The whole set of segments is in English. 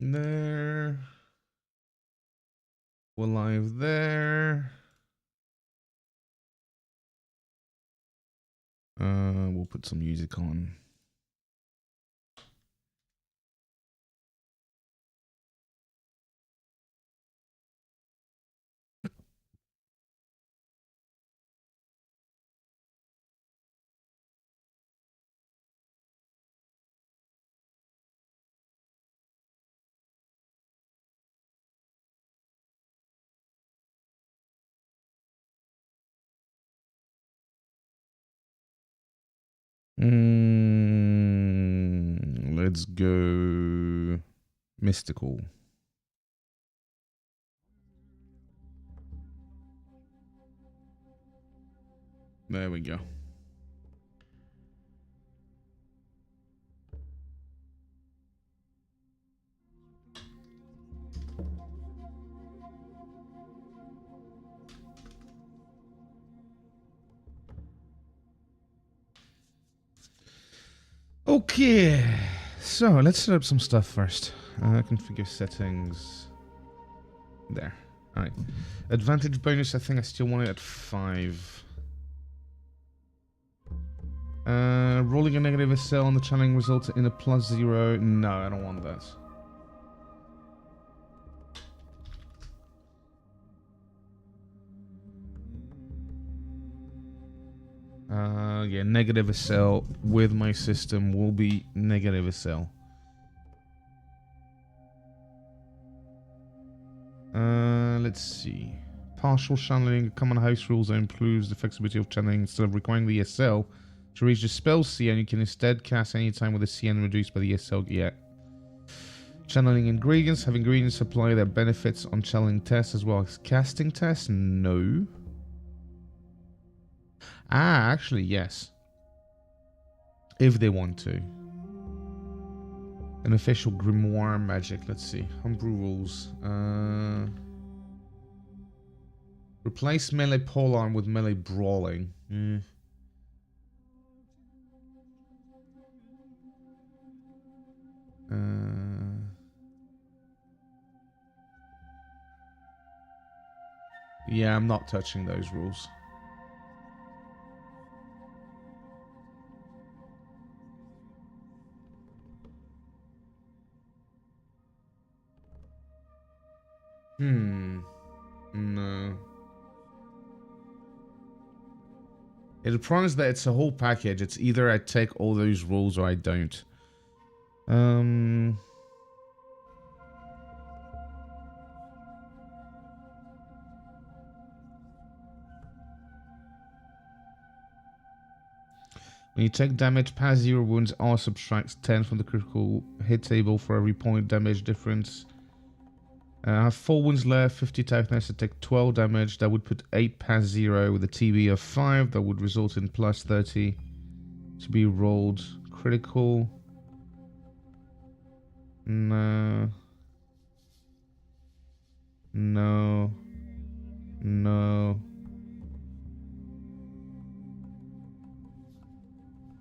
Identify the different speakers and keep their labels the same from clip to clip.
Speaker 1: There. We're live there. We'll put some music on. Let's go mystical. There we go. Okay, so let's set up some stuff first. Configure settings. There. Alright. Advantage bonus, I think I still want it at 5. Rolling a negative SL on the channeling results in a +0. No, I don't want that. Yeah, negative SL with my system will be negative SL. Let's see. Partial channeling, common house rules that improves the flexibility of channeling. Instead of requiring the SL to reach the spell CN, you can instead cast anytime with the CN reduced by the SL. Yeah. Channeling ingredients. Have ingredients apply their benefits on channeling tests as well as casting tests? No. Actually, yes. If they want to. An official grimoire magic. Let's see. Homebrew rules. Replace melee polearm with melee brawling. Yeah, I'm not touching those rules. No. It promises that it's a whole package. It's either I take all those rules or I don't. When you take damage, pass 0 wounds, R subtracts 10 from the critical hit table for every point damage difference. I have 4 wounds left, 50 toughness to take 12 damage. That would put 8 past 0 with a TB of 5. That would result in plus 30 to be rolled critical. No. No. No.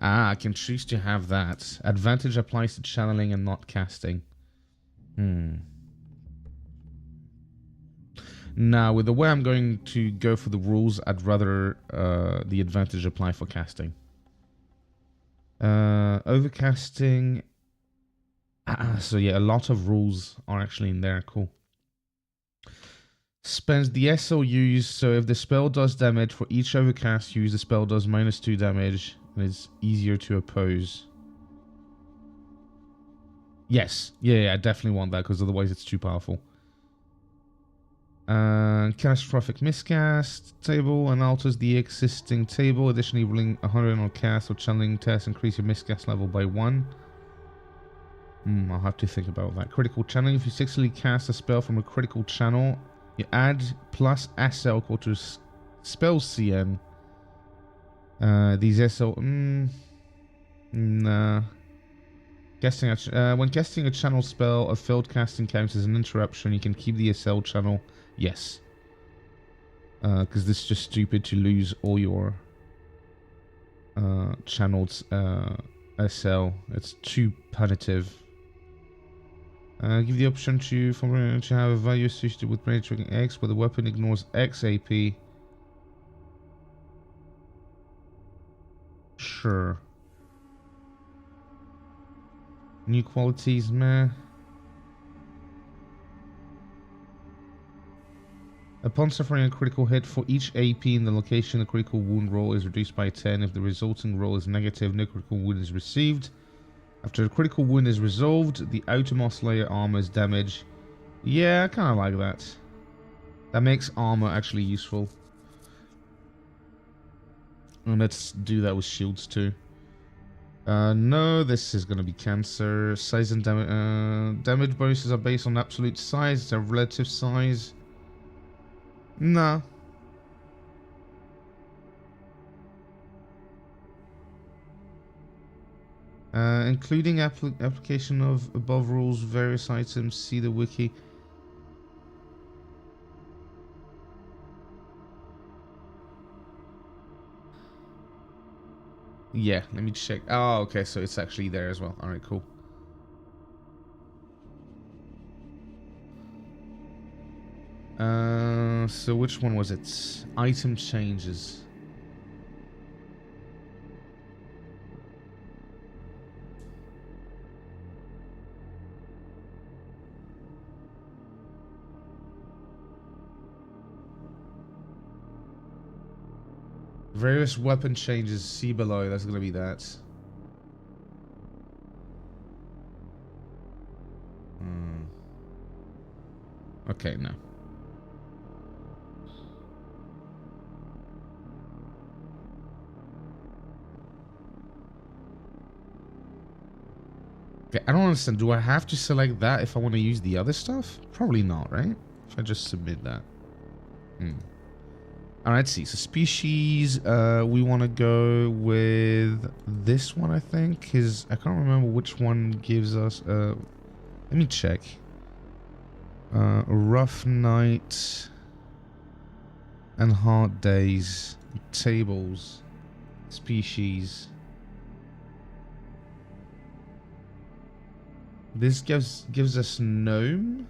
Speaker 1: I can choose to have that. Advantage applies to channeling and not casting. Now, with the way I'm going to go for the rules, I'd rather the advantage apply for casting. Overcasting. So yeah, a lot of rules are actually in there. Cool. Spends the SL used, so if the spell does damage for each overcast used, the spell does -2 damage, and it's easier to oppose. Yes. Yeah, I definitely want that, because otherwise it's too powerful. Catastrophic miscast table and alters the existing table. Additionally, rolling 100 on cast or channeling test increase your miscast level by 1. I'll have to think about that. Critical channeling. If you successfully cast a spell from a critical channel, you add plus SL equal to spell CN. These SL. Nah. When casting a channel spell, a failed casting counts as an interruption. You can keep the SL channel. Yes. Because this is just stupid to lose all your channeled SL. It's too punitive. Give the option to have a value associated with penetrating X, where the weapon ignores X AP. Sure. New qualities, meh. Upon suffering a critical hit, for each AP in the location, the critical wound roll is reduced by 10. If the resulting roll is negative, no critical wound is received. After a critical wound is resolved, the outermost layer armor is damaged. Yeah, I kind of like that. That makes armor actually useful. And let's do that with shields too. No, this is going to be cancer. Size and damage bonuses are based on absolute size. It's a relative size. No. Including application of above rules, various items, see the wiki. Yeah, let me check. Oh, okay, so it's actually there as well. Alright, cool. So which one was it? Item changes. Various weapon changes, see below, that's gonna be that. Okay, no. Okay, I don't understand. Do I have to select that if I want to use the other stuff? Probably not, right? If I just submit that. Alright, see. So species, we want to go with this one, I think. Because I can't remember which one gives us... let me check. Rough night and hard days. Tables. Species. This gives us gnome.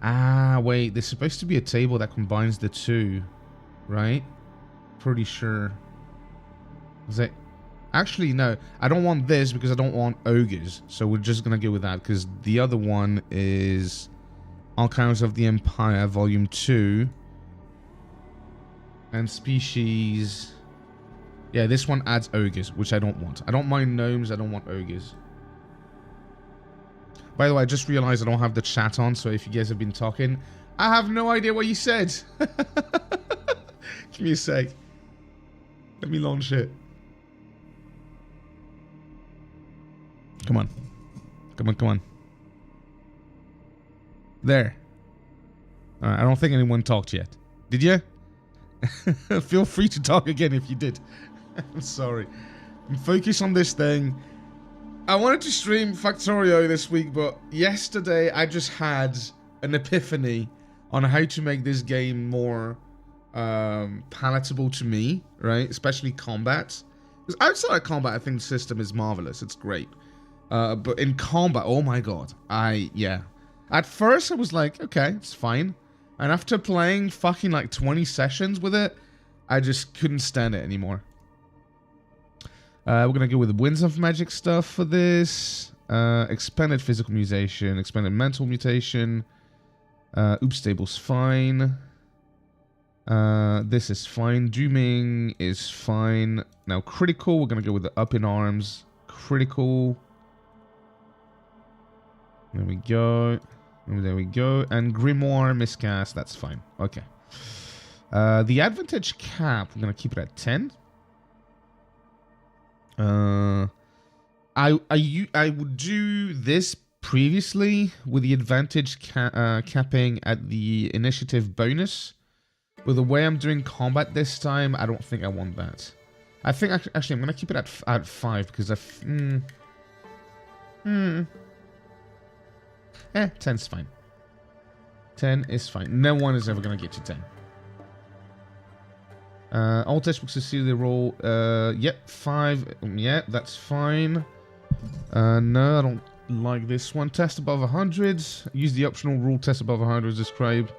Speaker 1: Ah, wait. There's supposed to be a table that combines the two, right? Pretty sure. Is it? Actually, no. I don't want this because I don't want ogres. So we're just gonna go with that because the other one is Archives of the Empire, Volume 2, and species. Yeah, this one adds ogres, which I don't want. I don't mind gnomes. I don't want ogres. By the way, I just realized I don't have the chat on, so if you guys have been talking, I have no idea what you said. Give me a sec. Let me launch it. Come on. Come on, come on. There. Alright, I don't think anyone talked yet. Did you? Feel free to talk again if you did. I'm sorry. Focus on this thing. I wanted to stream Factorio this week, but yesterday I just had an epiphany on how to make this game more palatable to me, right? Especially combat. Because outside of combat, I think the system is marvelous. It's great. But in combat, oh my god. Yeah. At first I was like, okay, it's fine. And after playing fucking like 20 sessions with it, I just couldn't stand it anymore. We're gonna go with the Winds of Magic stuff for this. Expanded physical mutation, expanded mental mutation. Oops table's fine. This is fine. Dooming is fine. Now critical, we're gonna go with the up in arms. Critical. There we go. There we go. And Grimoire miscast, that's fine. Okay. The advantage cap, we're gonna keep it at 10. I would do this previously with the advantage capping at the initiative bonus. But the way I'm doing combat this time, I don't think I want that. I think actually I'm gonna keep it at 5 because 10's fine. 10 is fine. No one is ever gonna get to 10. All textbooks to see the roll. Yep, 5. Yeah, that's fine. No, I don't like this one. Test above 100. Use the optional rule test above 100 as described.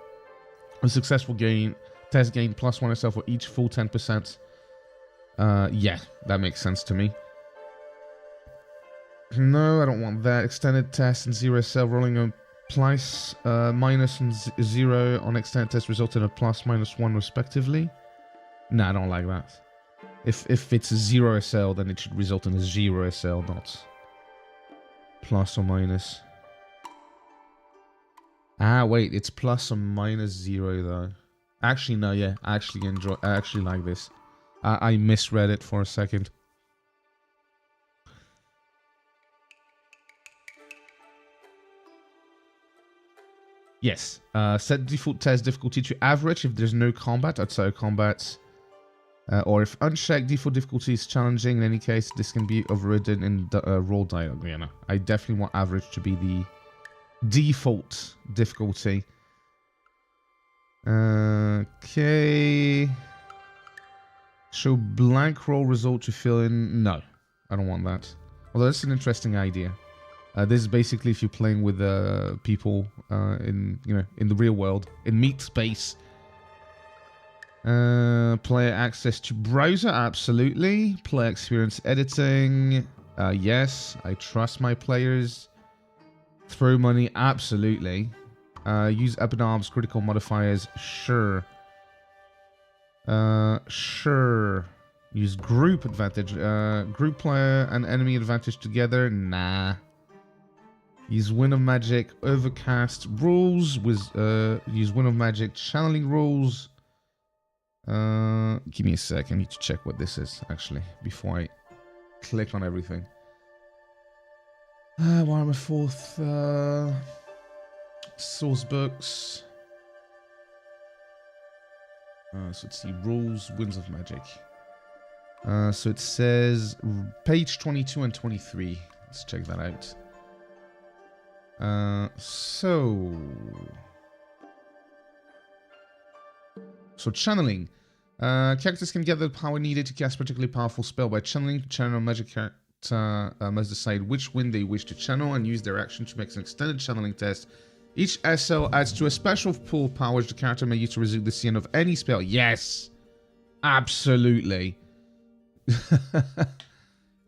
Speaker 1: A successful test gain +1 SL for each full 10%. Yeah, that makes sense to me. No, I don't want that. Extended test and 0 SL rolling on plus, minus and 0 on extended test result in a +/-1 respectively. Nah, I don't like that. If it's a 0 SL, then it should result in a 0 SL, not plus or minus. Ah, wait, it's plus or minus 0 though. Actually, no, yeah, I actually like this. I misread it for a second. Yes, set default test difficulty to average if there's no combat outside of combat. Or if unchecked, default difficulty is challenging. In any case, this can be overridden in roll dialogue. Yeah, no, I definitely want average to be the default difficulty. Okay. Show blank roll result to fill in. No, I don't want that. Although that's an interesting idea. This is basically if you're playing with people in the real world, in meat space. Player access to browser, absolutely. Player experience editing, yes. I trust my players. Throw money, absolutely. Use up and arms critical modifiers, sure. Sure. Use group advantage. Group player and enemy advantage together, nah. Use Wind of Magic overcast rules with use Wind of Magic channeling rules. Give me a sec. I need to check what this is actually before I click on everything. Warhammer 4th source books. So it's the rules, Winds of Magic. So it says page 22 and 23. Let's check that out. So channeling. Characters can get the power needed to cast a particularly powerful spell by channeling. Channel magic character must decide which wind they wish to channel and use their action to make an extended channeling test. Each SL adds to a special pool of powers the character may use to resume the CN of any spell. Yes! Absolutely.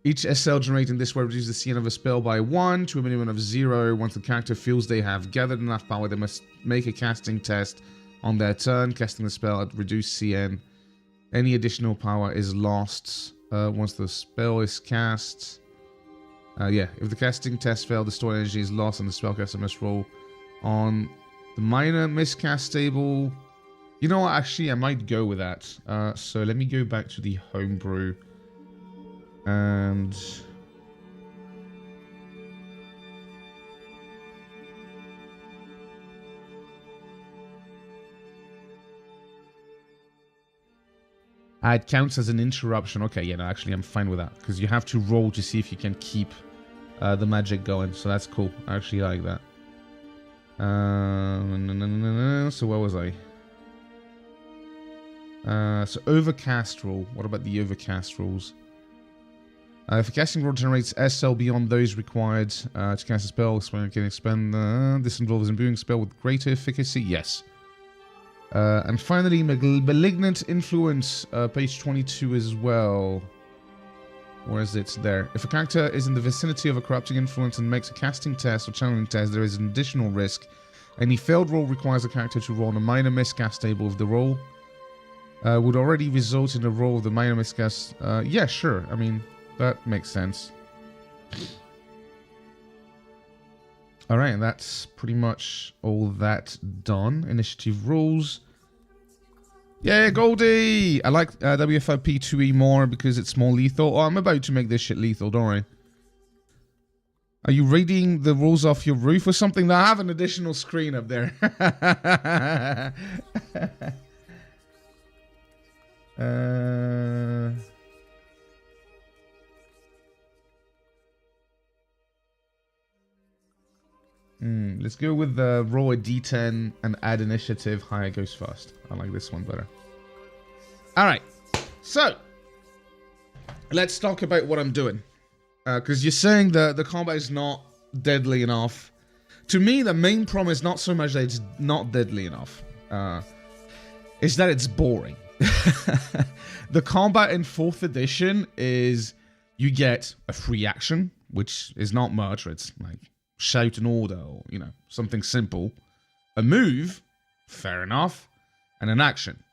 Speaker 1: Each SL generating this way reduces the CN of a spell by 1 to a minimum of 0. Once the character feels they have gathered enough power, they must make a casting test on their turn, casting the spell at reduced CN. Any additional power is lost once the spell is cast. Yeah, if the casting test failed, the stored energy is lost and the spellcaster must roll on the minor miscast table. You know what, actually, I might go with that. So let me go back to the homebrew. And it counts as an interruption. Okay, yeah, no, actually, I'm fine with that because you have to roll to see if you can keep the magic going. So that's cool. I actually like that. So where was I? So overcast rule. What about the overcast rules? If a casting roll generates SL beyond those required to cast a spell, can expend. This involves imbuing spell with greater efficacy. Yes. And finally, malignant influence, page 22 as well. Where is it? There. If a character is in the vicinity of a corrupting influence and makes a casting test or channeling test, there is an additional risk. Any failed roll requires the character to roll on a minor miscast table if the roll would already result in a roll of the minor miscast. Yeah, sure. I mean, that makes sense. Alright, that's pretty much all that done. Initiative rules. Yeah, Goldie! I like WFRP4e more because it's more lethal. Oh, I'm about to make this shit lethal, don't worry. Are you reading the rules off your roof or something? I have an additional screen up there. Let's go with the roll a d10 and add initiative. Higher goes first. I like this one better. Alright, so let's talk about what I'm doing. Because you're saying the combat is not deadly enough. To me, the main problem is not so much that it's not deadly enough. Is that it's boring. The combat in 4th edition is you get a free action, which is not much. It's like shout an order or, you know, something simple. A move, fair enough, and an action.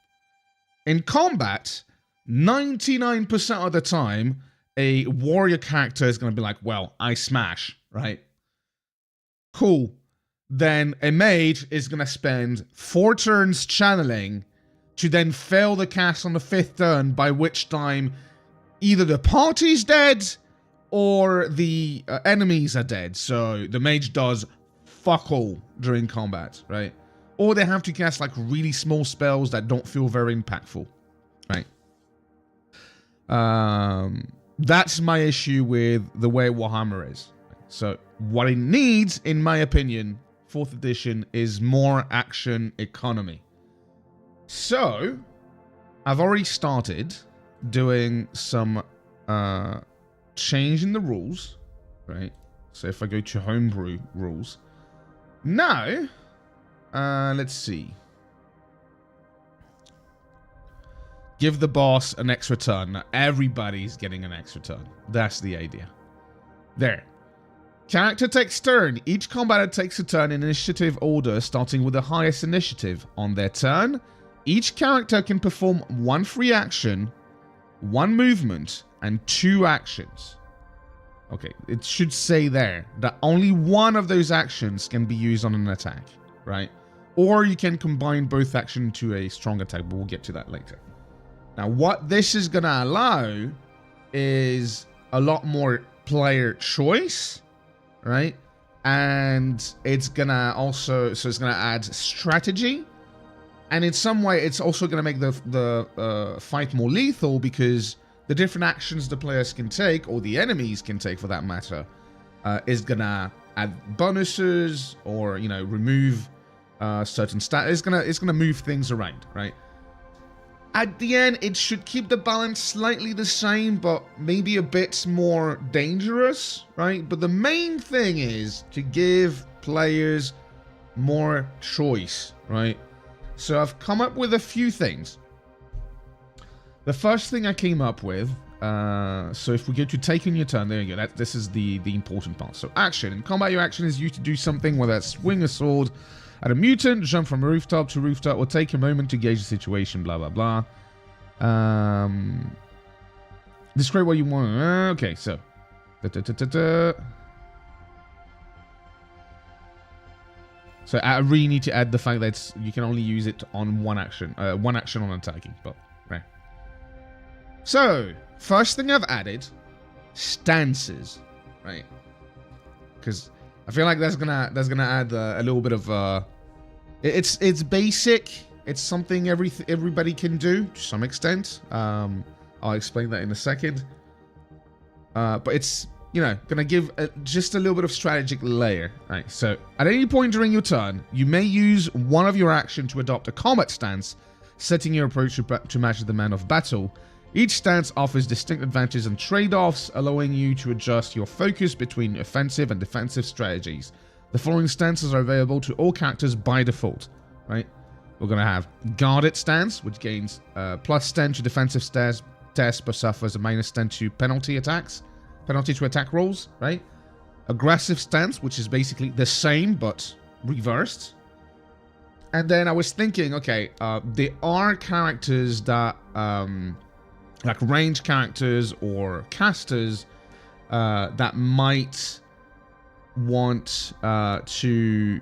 Speaker 1: In combat, 99% of the time, a warrior character is going to be like, well, I smash, right? Cool. Then a mage is going to spend 4 turns channeling to then fail the cast on the 5th turn, by which time either the party's dead or the enemies are dead. So the mage does fuck all during combat, right? Or they have to cast like really small spells that don't feel very impactful, right? That's my issue with the way Warhammer is. So what it needs, in my opinion, 4th edition, is more action economy. So I've already started doing some change in the rules, right? So if I go to Homebrew rules, now, let's see. Give the boss an extra turn. Now everybody's getting an extra turn. That's the idea. There. Character takes turn. Each combatter takes a turn in initiative order, starting with the highest initiative. On their turn, each character can perform 1 free action, 1 movement, and 2 actions. Okay, it should say there that only 1 of those actions can be used on an attack, right? Or you can combine both actions into a strong attack, but we'll get to that later. Now, what this is going to allow is a lot more player choice, right? And it's going to also, so it's going to add strategy. And in some way, it's also going to make the fight more lethal, because the different actions the players can take, or the enemies can take for that matter, is going to add bonuses or, you know, remove certain stats. It's gonna move things around, right? At the end, it should keep the balance slightly the same, but maybe a bit more dangerous, right? But the main thing is to give players more choice, right? So I've come up with a few things. The first thing I came up with, so if we go to taking your turn, there you go. This is the important part. So action. In combat, your action is used to do something, whether it's swing a sword at a mutant, jump from a rooftop to rooftop, or take a moment to gauge the situation, blah, blah, blah. Describe what you want. Okay, so. So I really need to add the fact that you can only use it on one action on attacking, but right. So first thing I've added, stances, right? Because I feel like that's gonna add a little bit of it's basic. It's something everybody can do to some extent. I'll explain that in a second. But it's, you know, gonna give just a little bit of strategic layer. Right. So at any point during your turn, you may use one of your action to adopt a combat stance, setting your approach to match the demand of battle. Each stance offers distinct advantages and trade-offs, allowing you to adjust your focus between offensive and defensive strategies. The following stances are available to all characters by default, right? We're going to have Guarded Stance, which gains plus 10 to defensive tests, but suffers a minus 10 to penalty to attack rolls, right? Aggressive Stance, which is basically the same, but reversed. And then I was thinking, okay, there are characters that... like range characters or casters that might want to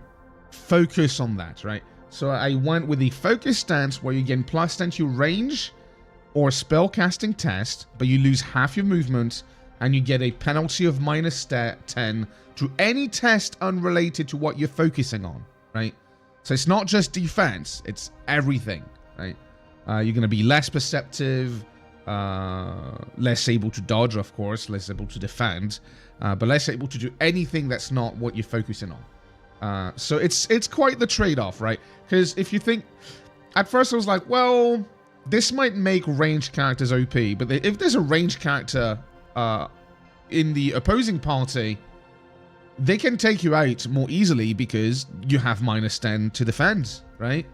Speaker 1: focus on that, right? So I went with the focus stance, where you gain plus 10 to your range or spell casting test, but you lose half your movement, and you get a penalty of minus 10 to any test unrelated to what you're focusing on, right? So it's not just defense, it's everything, right? You're going to be less perceptive, less able to dodge, of course, less able to defend, but less able to do anything that's not what you're focusing on. So it's quite the trade-off, right? Because if you think, at first I was like, well, this might make ranged characters OP, but if there's a ranged character in the opposing party, they can take you out more easily because you have -10 to defend, right?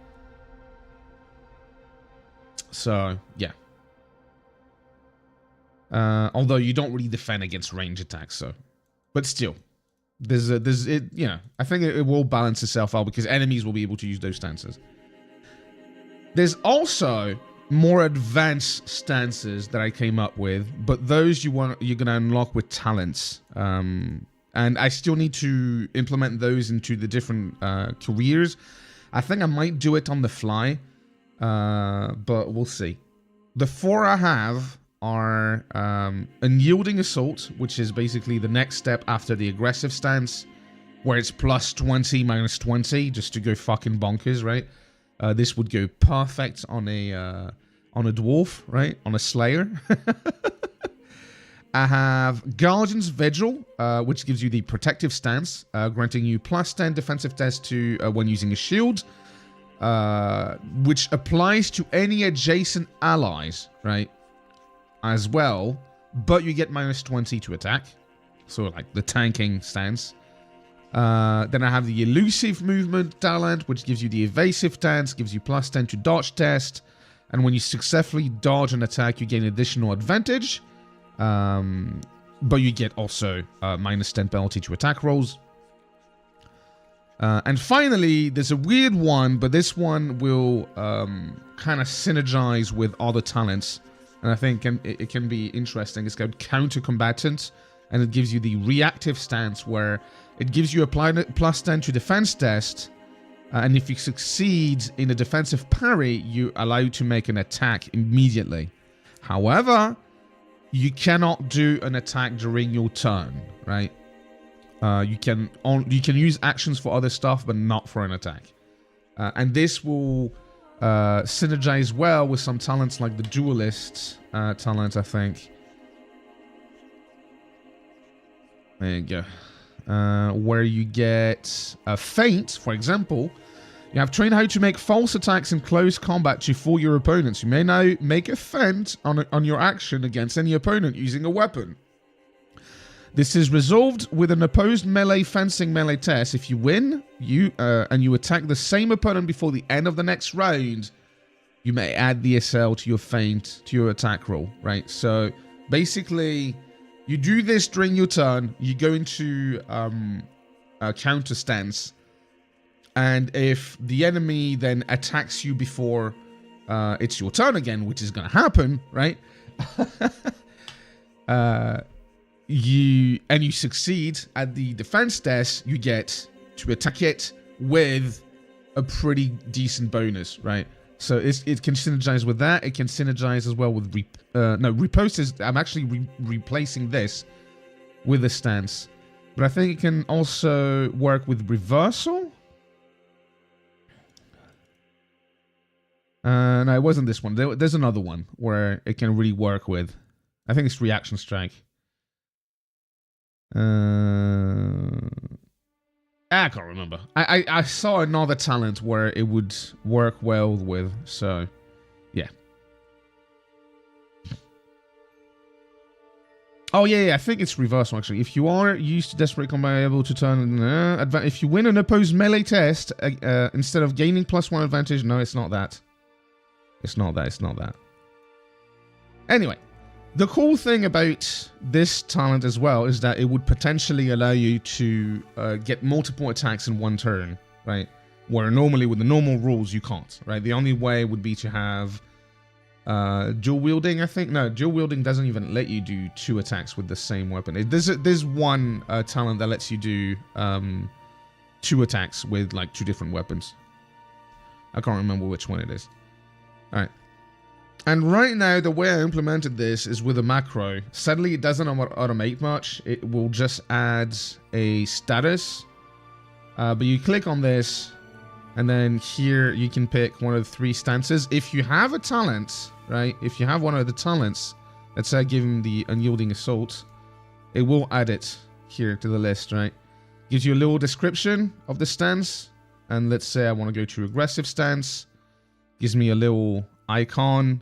Speaker 1: So, yeah. Although you don't really defend against range attacks, so. But still. I think it will balance itself out because enemies will be able to use those stances. There's also more advanced stances that I came up with, but those you're gonna unlock with talents. And I still need to implement those into the different careers. I think I might do it on the fly, but we'll see. The 4 I have are Unyielding Assault, which is basically the next step after the aggressive stance, where it's +20, -20, just to go fucking bonkers, right? This would go perfect on a dwarf, right? On a slayer. I have Guardian's Vigil, which gives you the protective stance, granting you +10 defensive test to when using a shield, which applies to any adjacent allies, right? As well, but you get -20 to attack, so like the tanking stance. Then I have the Elusive Movement talent, which gives you the evasive stance, gives you +10 to dodge test, and when you successfully dodge an attack, you gain additional advantage. But you get also -10 penalty to attack rolls. And finally, there's a weird one, but this one will kind of synergize with other talents. And I think it can be interesting. It's called Counter Combatant, and it gives you the reactive stance, where it gives you a +10 to defense test, and if you succeed in a defensive parry, you are allowed to make an attack immediately. However, you cannot do an attack during your turn, right? You can use actions for other stuff, but not for an attack. And this will synergize well with some talents like the Duelist talent, I think. There you go. Where you get a feint, for example. You have trained how to make false attacks in close combat to fool your opponents. You may now make a feint on your action against any opponent using a weapon. This is resolved with an opposed melee fencing melee test. If you win, and you attack the same opponent before the end of the next round, you may add the SL to your feint to your attack roll, right? So basically, you do this during your turn. You go into a counter stance, and if the enemy then attacks you before it's your turn again, which is going to happen, right? You succeed at the defense test, you get to attack it with a pretty decent bonus, right? So it can synergize with that. It can synergize as well with repost is. I'm actually replacing this with a stance, but I think it can also work with reversal. No, it wasn't this one. There's another one where it can really work with. I think it's reaction strike. I can't remember. I saw another talent where it would work well with, so yeah. Oh yeah, I think it's reversal actually. If you are used to desperate combat, able to turn if you win an opposed melee test, instead of gaining +1 advantage, no, it's not that. It's not that. Anyway. The cool thing about this talent as well is that it would potentially allow you to get multiple attacks in one turn, right? Where normally with the normal rules you can't, right? The only way would be to have dual wielding, I think. No, dual wielding doesn't even let you do 2 attacks with the same weapon. There's one talent that lets you do 2 attacks with like 2 different weapons. I can't remember which one it is. All right. And right now, the way I implemented this is with a macro. Sadly, it doesn't automate much. It will just add a status. But you click on this, and then here you can pick one of the 3 stances. If you have a talent, right? If you have one of the talents, let's say I give him the Unyielding Assault, it will add it here to the list, right? Gives you a little description of the stance. And let's say I want to go to aggressive stance. Gives me a little icon.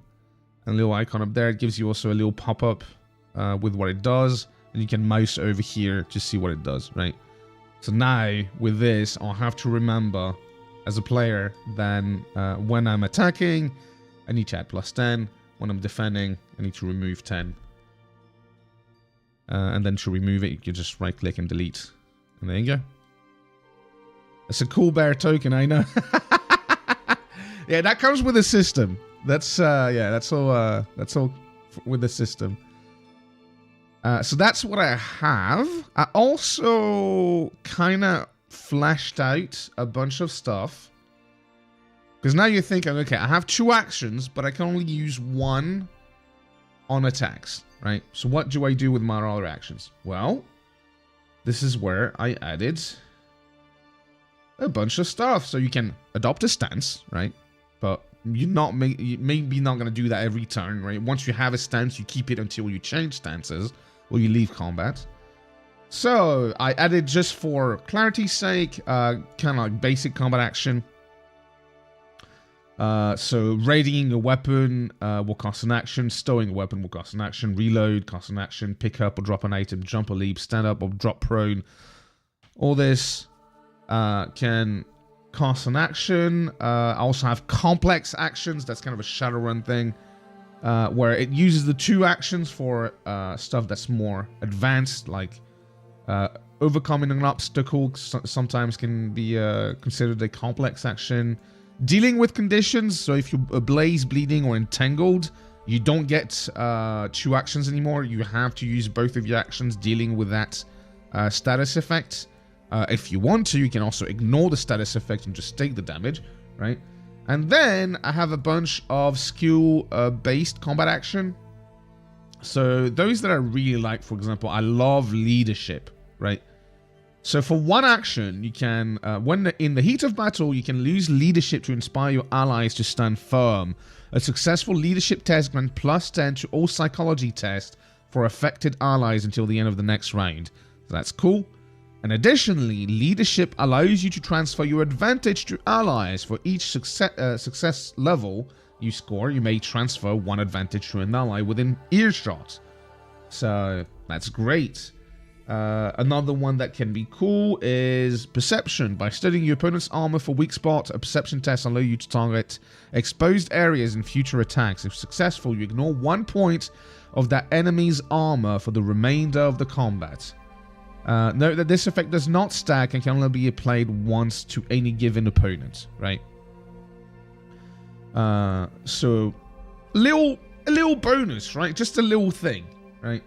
Speaker 1: And a little icon up there. It gives you also a little pop-up with what it does. And you can mouse over here to see what it does, right? So now with this, I'll have to remember as a player then when I'm attacking, I need to add +10. When I'm defending, I need to remove 10. And then to remove it, you can just right click and delete. And there you go. It's a cool bear token, I know. Yeah, that comes with the system. That's yeah, that's all with the system. So that's what I have. I also kind of fleshed out a bunch of stuff. Because now you're thinking, okay, I have 2 actions, but I can only use 1 on attacks, right? So what do I do with my other actions? Well, this is where I added a bunch of stuff. So you can adopt a stance, right? But you're maybe not going to do that every turn, right? Once you have a stance, you keep it until you change stances or you leave combat. So I added, just for clarity's sake, kind of like basic combat action. So readying a weapon will cost an action, stowing a weapon will cost an action, reload costs an action, pick up or drop an item, jump or leap, stand up or drop prone. All this can cost an action. I also have complex actions. That's kind of a Shadowrun thing, where it uses the 2 actions for stuff that's more advanced, like overcoming an obstacle sometimes can be considered a complex action. Dealing with conditions, so if you're ablaze, bleeding, or entangled, you don't get 2 actions anymore. You have to use both of your actions dealing with that status effect. If you want to, you can also ignore the status effect and just take the damage, right? And then I have a bunch of skill-based combat action. So those that I really like, for example, I love leadership, right? So for 1 action, you can, when in the heat of battle, you can lose leadership to inspire your allies to stand firm. A successful leadership test grants +10 to all psychology tests for affected allies until the end of the next round. So that's cool. And additionally, leadership allows you to transfer your advantage to allies. For each success level you score, you may transfer 1 advantage to an ally within earshot. So that's great. Another one that can be cool is perception. By studying your opponent's armor for weak spots, a perception test allows you to target exposed areas in future attacks. If successful, you ignore 1 point of that enemy's armor for the remainder of the combat. Note that this effect does not stack and can only be applied once to any given opponent, right? So a little bonus, right? Just a little thing, right?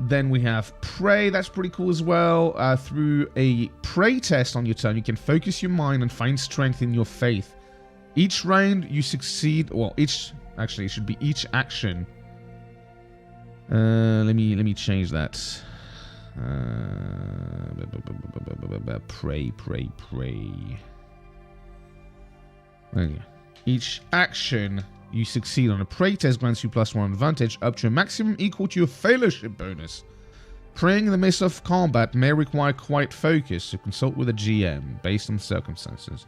Speaker 1: Then we have Pray. That's pretty cool as well. Through a Pray test on your turn, you can focus your mind and find strength in your faith. Each round you succeed, well, actually it should be each action. Let me change that. Pray. Okay. Each action you succeed on a Pray test grants you +1 advantage up to a maximum equal to your fellowship bonus. Praying in the midst of combat may require quiet focus, so consult with a GM based on circumstances.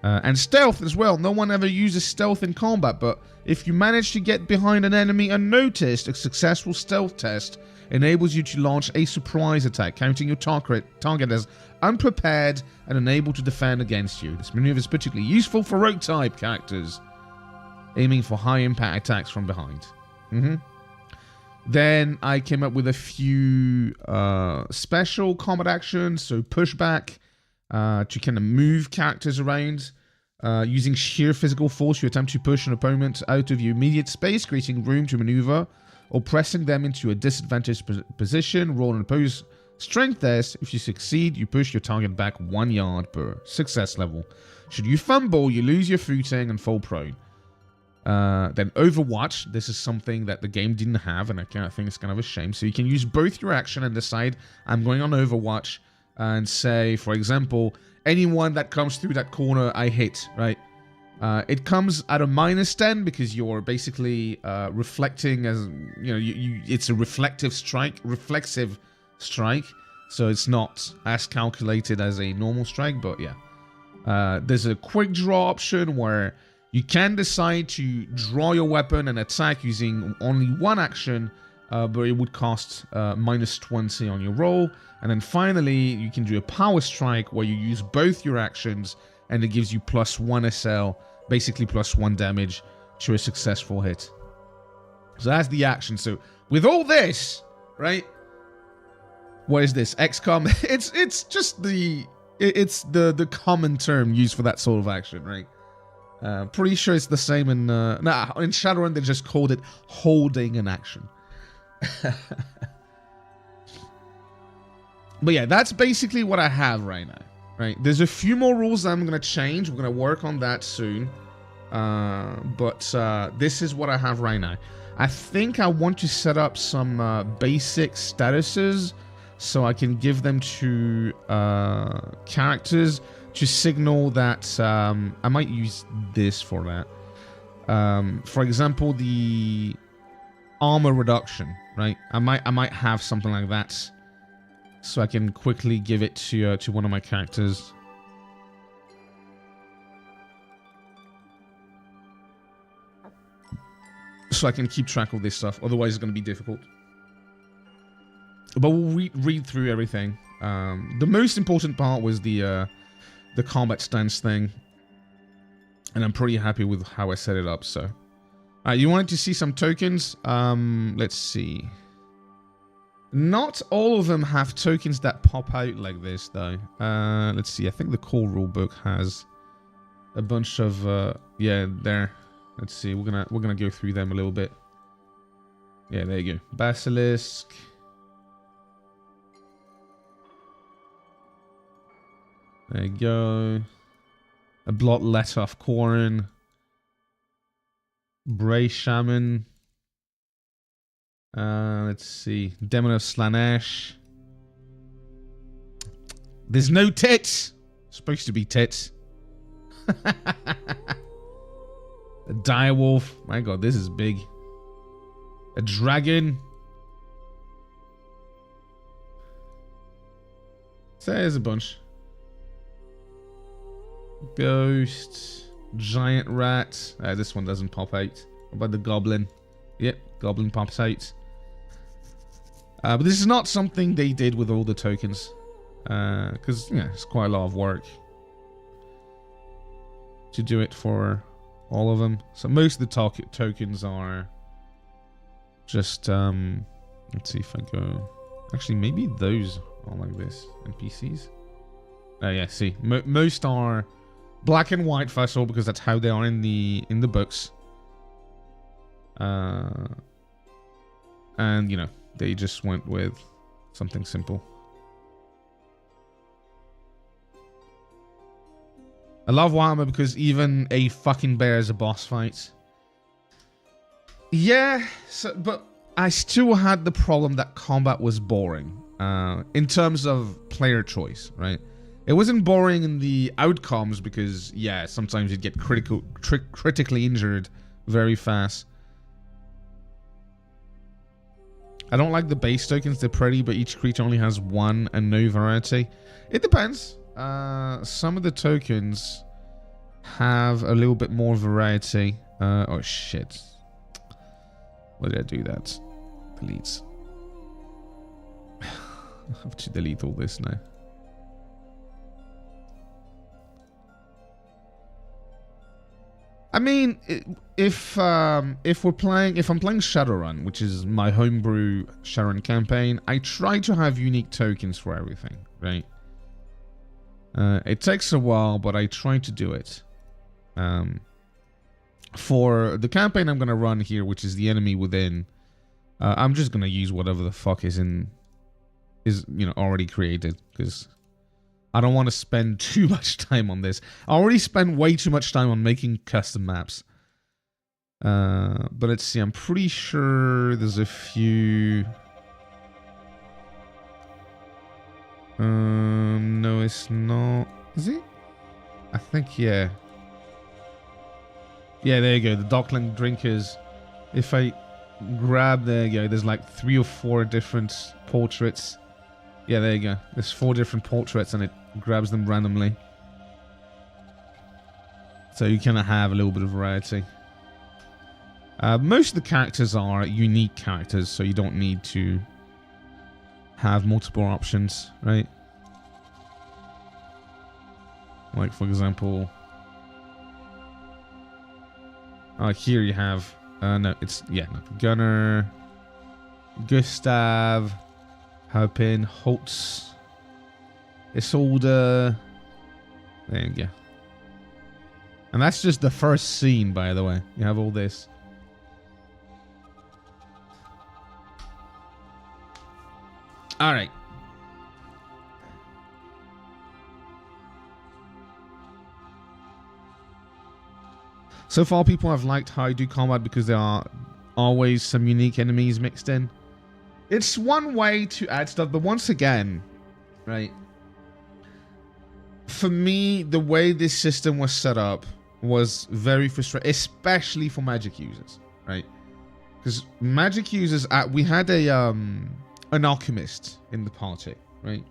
Speaker 1: And stealth as well. No one ever uses stealth in combat, but if you manage to get behind an enemy unnoticed, a successful stealth test enables you to launch a surprise attack, counting your target as unprepared and unable to defend against you. This maneuver is particularly useful for rogue type characters, aiming for high impact attacks from behind. Then I came up with a few special combat actions. So pushback, to kind of move characters around. Using sheer physical force, you attempt to push an opponent out of your immediate space, creating room to maneuver, or pressing them into a disadvantaged position. Roll an opposed strength test. If you succeed, you push your target back 1 yard per success level. Should you fumble, you lose your footing and fall prone. Then Overwatch. This is something that the game didn't have, and I think it's kind of a shame. So you can use both your action and decide, I'm going on Overwatch, and say, for example, anyone that comes through that corner, I hit, right? It comes at a -10 because you're basically reflecting, as you know, it's a reflexive strike, so it's not as calculated as a normal strike. But yeah, there's a quick draw option where you can decide to draw your weapon and attack using only 1 action, but it would cost -20 on your roll. And then finally, you can do a power strike where you use both your actions, and it gives you +1 SL, basically +1 damage to a successful hit. So that's the action. So with all this, right? What is this? XCOM. It's just the common term used for that sort of action, right? Pretty sure it's the same in in Shadowrun. They just called it holding an action. But yeah, that's basically what I have right now. Right? There's a few more rules that I'm gonna change. We're gonna work on that soon. But this is what I have right now. I think I want to set up some basic statuses so I can give them to characters to signal that I might use this for that. For example, the armor reduction, right? I might have something like that, so I can quickly give it to one of my characters. So I can keep track of this stuff. Otherwise, it's going to be difficult. But we'll read through everything. The most important part was the combat stance thing, and I'm pretty happy with how I set it up. So, you wanted to see some tokens? Let's see. Not all of them have tokens that pop out like this, though. Let's see. I think the core rulebook has a bunch of yeah, there. Let's see. We're gonna go through them a little bit. Yeah, there you go. Basilisk. There you go. A blot let off Corn. Bray Shaman. Let's see. Demon of Slanesh. There's no tits. Supposed to be tits. A direwolf. My god, this is big. A dragon. So there's a bunch. Ghost. Giant rat. This one doesn't pop out. What about the goblin? Yep, goblin pops out. But this is not something they did with all the tokens. Because, yeah, it's quite a lot of work to do it for all of them. So most of the tokens are just, let's see if I go... Actually, maybe those are like this. NPCs? Oh, yeah, see. Most are black and white, first of all, because that's how they are in the books. And, you know, they just went with something simple. I love Warhammer because even a fucking bear is a boss fight. Yeah, but I still had the problem that combat was boring. In terms of player choice, right? It wasn't boring in the outcomes because, yeah, sometimes you'd get critically injured very fast. I don't like the base tokens. They're pretty, but each creature only has one and no variety. It depends. Some of the tokens have a little bit more variety. Oh shit. Why did I do that? Delete. I have to delete all this now. I mean, if I'm playing Shadowrun, which is my homebrew Shadowrun campaign, I try to have unique tokens for everything, right? It takes a while, but I try to do it. For the campaign I'm gonna run here, which is the Enemy Within, I'm just gonna use whatever the fuck is already created, because I don't want to spend too much time on this. I already spent way too much time on making custom maps. But let's see. I'm pretty sure there's a few. No, it's not. Is it? I think, yeah. Yeah, there you go. The Dockland Drinkers. If I grab, there you go. There's like 3 or 4 different portraits. Yeah, there you go. There's 4 different portraits and it grabs them randomly. So you kind of have a little bit of variety. Most of the characters are unique characters, so you don't need to have multiple options, right? Like, for example, here you have, Gunner, Gustav, Haupin, Holtz, Isolde. There you go. And that's just the first scene, by the way. You have all this. Alright. So far, people have liked how I do combat because there are always some unique enemies mixed in. It's one way to add stuff, but once again, right? For me, the way this system was set up was very frustrating, especially for magic users, right? Because magic users, we had an alchemist in the party, right?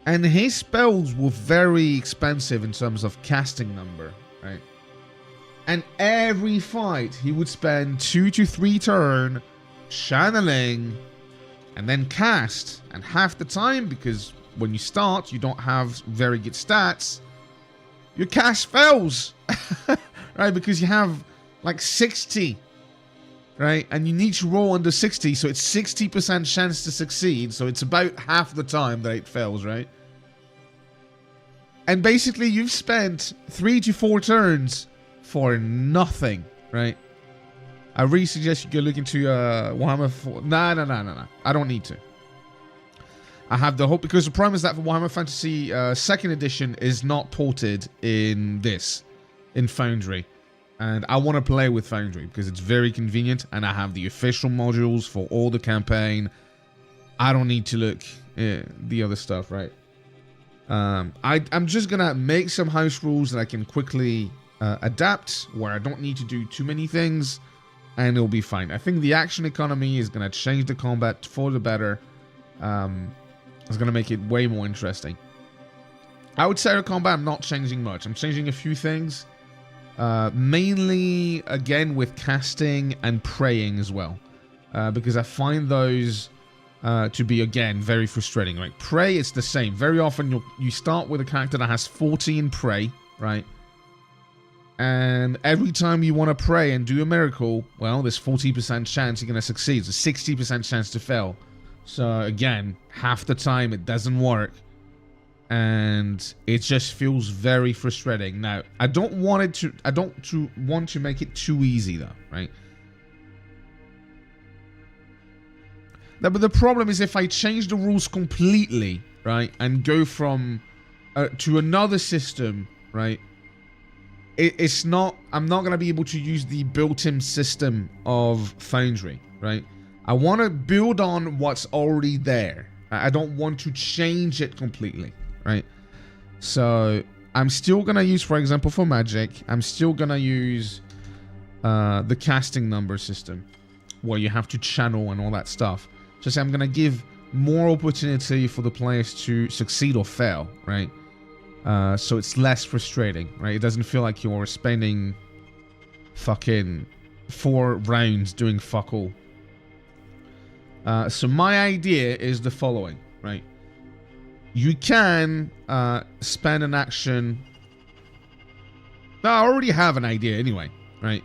Speaker 1: And his spells were very expensive in terms of casting number, right? And every fight, he would spend 2 to 3 turns channeling and then cast. And half the time, because when you start, you don't have very good stats, your cast fails, right? Because you have like 60, right? And you need to roll under 60, so it's 60% chance to succeed. So it's about half the time that it fails, right? And basically, you've spent 3 to 4 turns for nothing, right? I really suggest you go look into Warhammer 4. No. I don't need to. I have the hope, because the problem is that for Warhammer Fantasy 2nd edition is not ported in Foundry. And I want to play with Foundry because it's very convenient, and I have the official modules for all the campaign. I don't need to look the other stuff, right? I'm just gonna make some house rules that I can quickly adapt, where I don't need to do too many things, and it'll be fine. I think the action economy is going to change the combat for the better. It's going to make it way more interesting. Outside of combat, I'm not changing much. I'm changing a few things. Mainly, again, with casting and praying as well. Because I find those to be, again, very frustrating. Like, pray, it's the same. Very often, you start with a character that has 40 in pray, right? And every time you want to pray and do a miracle, well, there's 40% chance you're going to succeed. There's 60% chance to fail. So again, half the time it doesn't work. And it just feels very frustrating. Now, I don't want to make it too easy though, right? Now, but the problem is if I change the rules completely, right, and go from to another system, right? I'm not going to be able to use the built-in system of Foundry, right? I want to build on what's already there. I don't want to change it completely, right? So I'm still going to use, for example, for magic, I'm still going to use the casting number system, where you have to channel and all that stuff. Just I'm going to give more opportunity for the players to succeed or fail, right? So it's less frustrating, right? It doesn't feel like you're spending fucking 4 rounds doing fuck all. So my idea is the following, right? You can spend an action. No, I already have an idea anyway, right?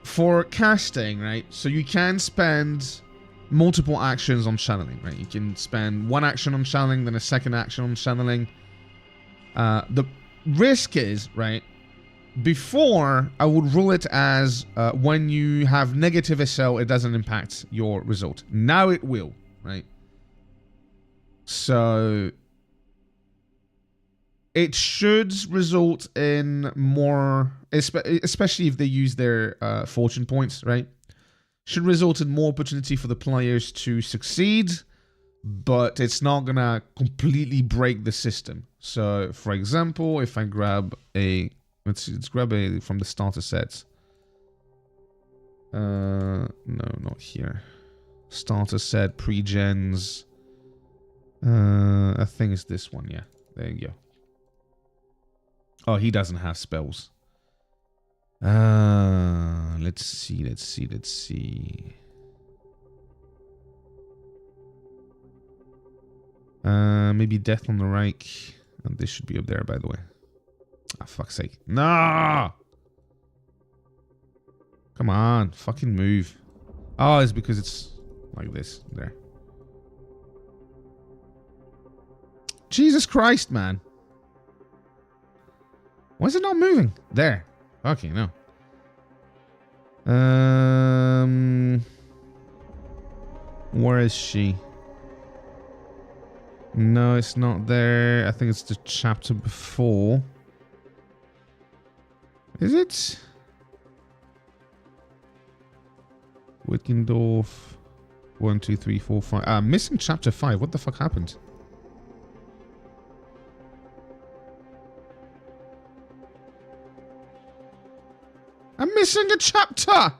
Speaker 1: For casting, right? So you can spend multiple actions on channeling, right? You can spend 1 action on channeling, then a 2nd action on channeling. The risk is, right, before I would rule it as when you have negative SL, it doesn't impact your result. Now it will, right? So it should result in more, especially if they use their fortune points, right? Should result in more opportunity for the players to succeed, but it's not gonna completely break the system. So, for example, if I grab a, let's grab a from the starter sets. No, not here. Starter set, pre-gens. I think it's this one, yeah. There you go. Oh, he doesn't have spells. let's see. Maybe Death on the Reich. And this should be up there, by the way. Ah, fuck's sake. No! Come on, fucking move. Oh, it's because it's like this. There. Jesus Christ, man. Why is it not moving? There. Okay, no. Where is she? No, it's not there. I think it's the chapter before. Is it? Wittgendorf. 1, 2, 3, 4, 5. Missing chapter 5. What the fuck happened? I'm missing a chapter!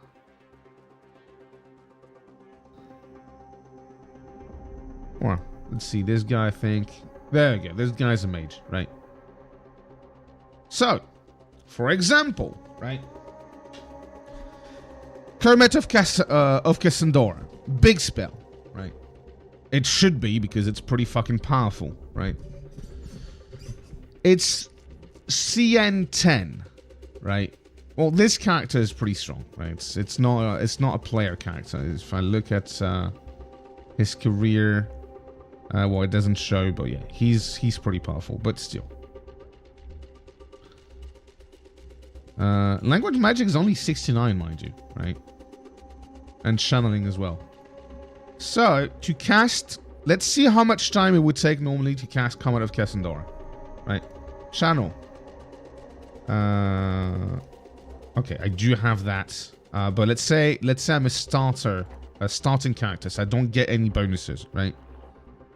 Speaker 1: Well, let's see. This guy, I think. There we go. This guy's a mage, right? So, for example, right? Kermit of Cassandora. Big spell, right? It should be because it's pretty fucking powerful, right? It's CN 10, right? Well, this character is pretty strong, right? It's not a player character. If I look at his career, well, it doesn't show, but yeah, he's pretty powerful, but still. Language magic is only 69, mind you, right? And channeling as well. So, to cast... Let's see how much time it would take normally to cast Comet of Cassandora. Right? Channel. Okay, I do have that. But let's say I'm a starting character, so I don't get any bonuses, right?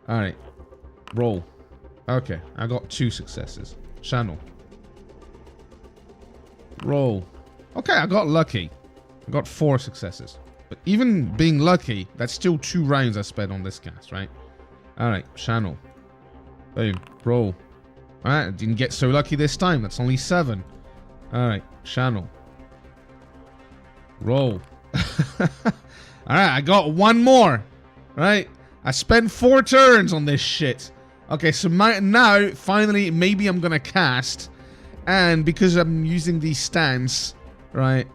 Speaker 1: Alright. Roll. Okay, I got 2 successes. Channel. Roll. Okay, I got lucky. I got 4 successes. But even being lucky, that's still 2 rounds I spent on this cast, right? Alright, channel. Boom. Roll. Alright, I didn't get so lucky this time. That's only 7. Alright, channel. Roll. Alright, I got 1 more. Right? I spent 4 turns on this shit. Okay, so now, finally, maybe I'm gonna cast. And because I'm using these stands, right?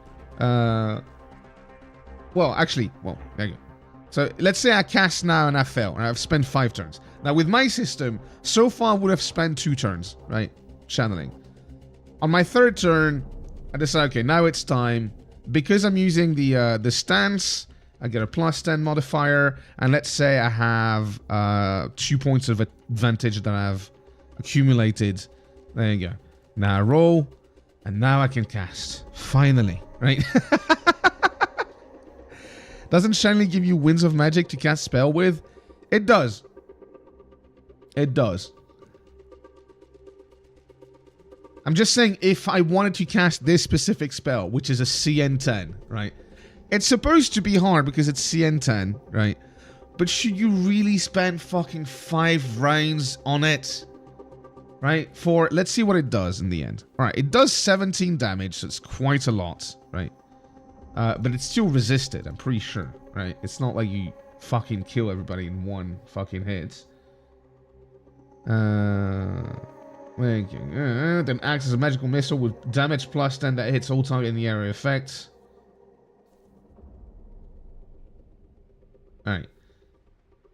Speaker 1: Well, actually, there you go. So let's say I cast now and I fail, and I've spent 5 turns. Now with my system, so far I would have spent 2 turns, right? Channeling. On my 3rd turn, I decide, okay, now it's time. Because I'm using the stance, I get a +10 modifier, and let's say I have 2 points of advantage that I've accumulated. There you go. Now I roll, and now I can cast. Finally, right? Doesn't Shanley give you Winds of Magic to cast spell with? It does. It does. I'm just saying, if I wanted to cast this specific spell, which is a CN10, right? It's supposed to be hard because it's CN10, right? But should you really spend fucking 5 rounds on it? Right? Let's see what it does in the end. Alright, it does 17 damage, so it's quite a lot, right? But it's still resisted, I'm pretty sure, right? It's not like you fucking kill everybody in 1 fucking hit. Then acts as a magical missile with damage +10 that hits all target in the area effect. Alright.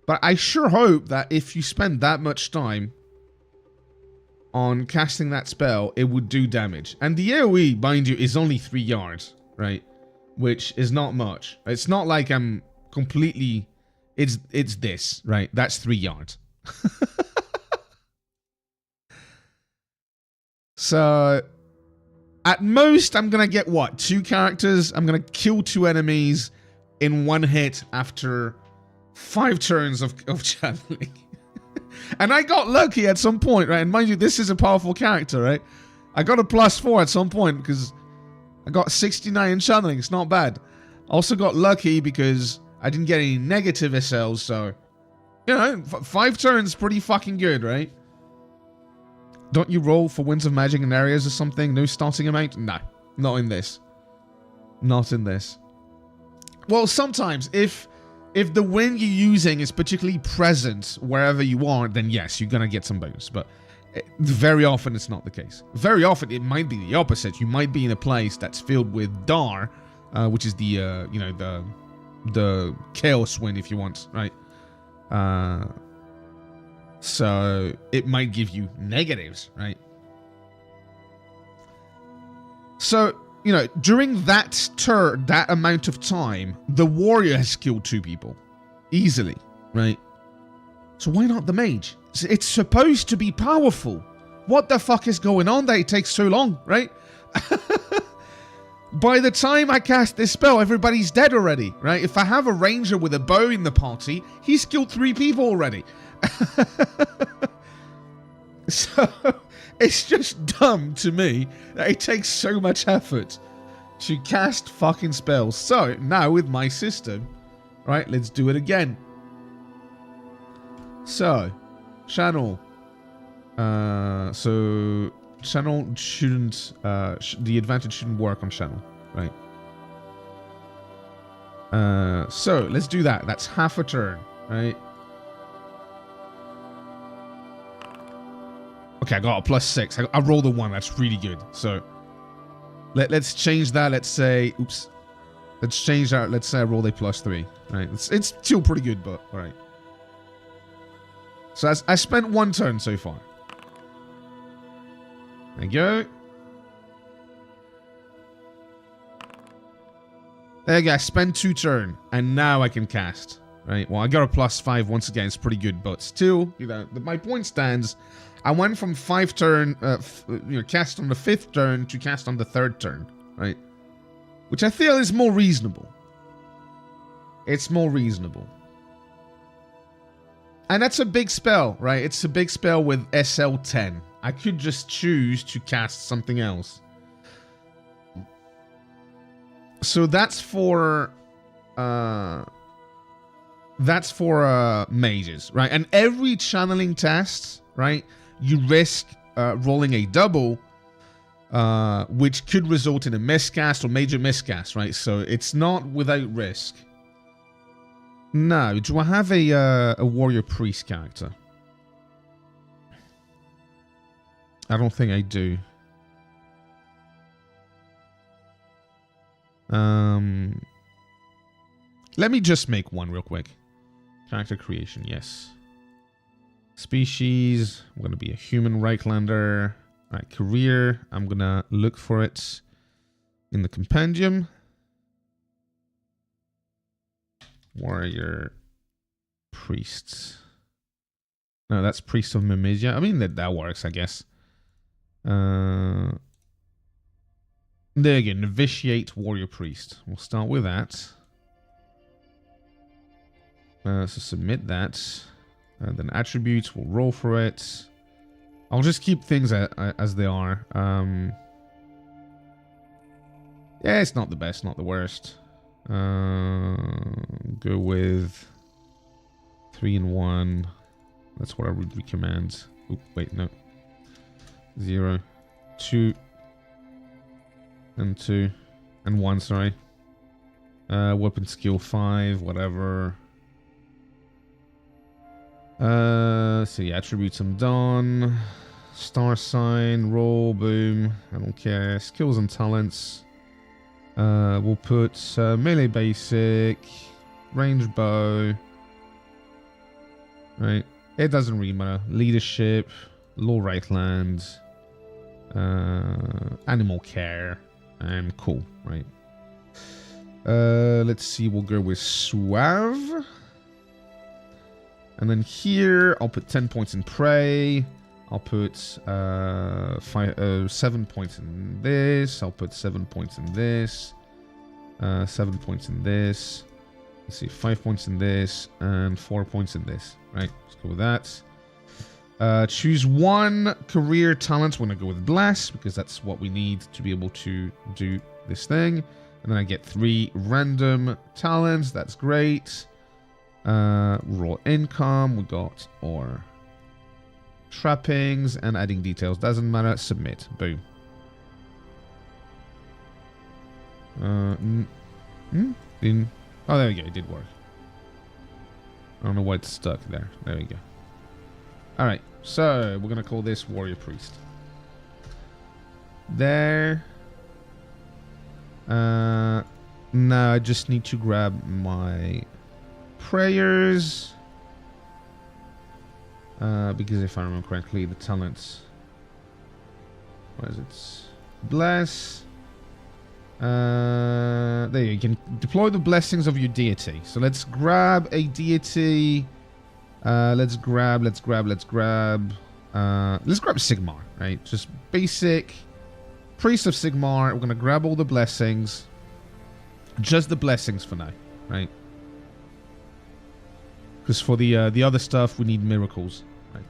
Speaker 1: But I sure hope that if you spend that much time on casting that spell, it would do damage. And the AoE, mind you, is only 3 yards, right? Which is not much. It's not like I'm completely... It's this, right? That's 3 yards. So, at most, I'm gonna get, what, 2 characters? I'm gonna kill 2 enemies in 1 hit after 5 turns of channeling. And I got lucky at some point, right? And mind you, this is a powerful character, right? I got a +4 at some point because I got 69 in channeling. It's not bad. Also got lucky because I didn't get any negative SLs, so... You know, 5 turns, pretty fucking good, right? Don't you roll for Winds of Magic in areas or something? No starting amount? No, not in this. Not in this. Well, sometimes if the wind you're using is particularly present wherever you are, then yes, you're gonna get some bonus. But very often it's not the case. Very often it might be the opposite. You might be in a place that's filled with dar, which is the you know, the chaos wind, if you want, right? So it might give you negatives, right? So, you know, during that turn, that amount of time, the warrior has killed 2 people easily, right? So why not the mage? It's supposed to be powerful. What the fuck is going on that it takes so long, right? By the time I cast this spell, everybody's dead already, right? If I have a ranger with a bow in the party, he's killed 3 people already. So, it's just dumb to me that it takes so much effort to cast fucking spells. So, now with my system, right, let's do it again. So, channel. So channel shouldn't, the advantage shouldn't work on channel, right? So let's do that. That's half a turn, right? Okay, I got a +6. I rolled a 1. That's really good. So let's change that. Let's say, oops. Let's change that. Let's say I rolled a +3. Right? It's still pretty good, but all right. So I spent 1 turn so far. There you go. There you go. I spent 2 turns, and now I can cast. Right. Well, I got a +5 once again. It's pretty good, but still, you know, my point stands. I went from 5 turn, you know, cast on the 5th turn to cast on the 3rd turn. Right. Which I feel is more reasonable. It's more reasonable. And that's a big spell, right? It's a big spell with SL10. I could just choose to cast something else. So that's for mages, right? And every channeling test, right, you risk rolling a double, which could result in a miscast or major miscast, right? So it's not without risk. Now, do I have a warrior priest character? I don't think I do. Let me just make one real quick. Character creation, yes. Species, I'm going to be a human Reiklander. Alright, career, I'm going to look for it in the compendium. Warrior priests. No, that's priest of Mimizia. I mean, that works, I guess. There you go, novitiate warrior priest. We'll start with that. So submit that. Then attributes, we'll roll for it. I'll just keep things as they are. Yeah, it's not the best, not the worst. Go with 3 and 1. That's what I would recommend. Oh, wait, no. 0, 2, and 2, and 1, sorry. Weapon skill 5, whatever. So yeah, attributes I'm done. Star sign, roll, boom. I don't care. Skills and talents. We'll put melee basic, range bow. Right, it doesn't really matter. Leadership, law right land, animal care, and cool. Right. Let's see. We'll go with suave. And then here, I'll put 10 points in prey. I'll put 7 points in this. I'll put 7 points in this. 7 points in this. Let's see, 5 points in this. And 4 points in this. Right, let's go with that. Choose 1 career talent. We're going to go with Bless, because that's what we need to be able to do this thing. And then I get 3 random talents. That's great. Raw income, we got our trappings and adding details, doesn't matter. Submit, boom. Oh, there we go. It did work. I don't know why it's stuck there. There we go. All right. So we're gonna call this Warrior Priest. There. Now I just need to grab my prayers. Because if I remember correctly, the talents. What is it? Bless. There you can deploy the blessings of your deity. So let's grab a deity. Let's grab Sigmar, right? Just basic Priest of Sigmar. We're gonna grab all the blessings. Just the blessings for now, right? Because for the other stuff, we need miracles, right?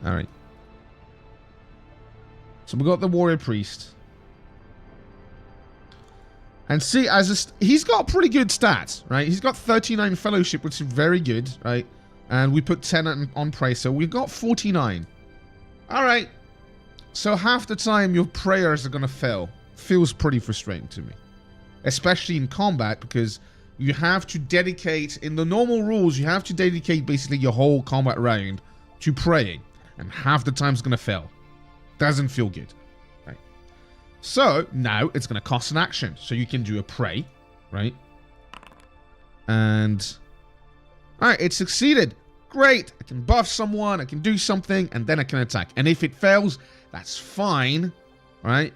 Speaker 1: All right. So we got the Warrior Priest. And see, he's got pretty good stats, right? He's got 39 Fellowship, which is very good, right? And we put 10 on Pray, so we've got 49. All right. So half the time your prayers are going to fail. Feels pretty frustrating to me. Especially in combat, because you have to dedicate, in the normal rules, you have to dedicate basically your whole combat round to praying. And half the time it's going to fail. Doesn't feel good. Right. So now it's going to cost an action. So you can do a pray, right? And alright, it succeeded. Great. I can buff someone, I can do something, and then I can attack. And if it fails, that's fine. Right?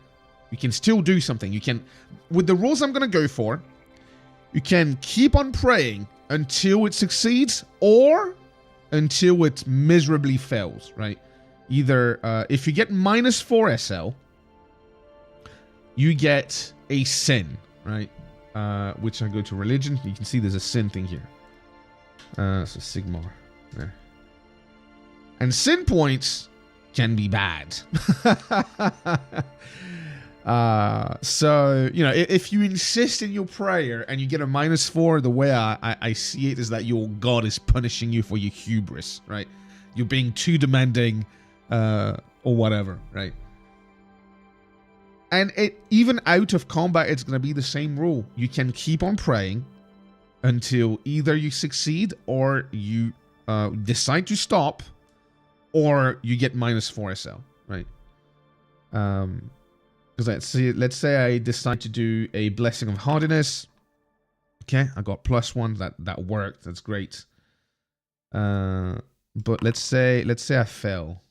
Speaker 1: You can still do something. You can, with the rules I'm going to go for, you can keep on praying until it succeeds or until it miserably fails, right? Either, if you get -4 SL, you get a sin, right? Which I go to religion. You can see there's a sin thing here. So Sigmar. There. And sin points can be bad. So, you know, if you insist in your prayer and you get a -4, the way I see it is that your god is punishing you for your hubris, right? You're being too demanding, or whatever, right? And even out of combat, it's going to be the same rule. You can keep on praying until either you succeed or you decide to stop, or you get -4 SL, right? Because let's say I decide to do a Blessing of Hardiness. Okay, I got +1. That worked. That's great. But let's say I fail.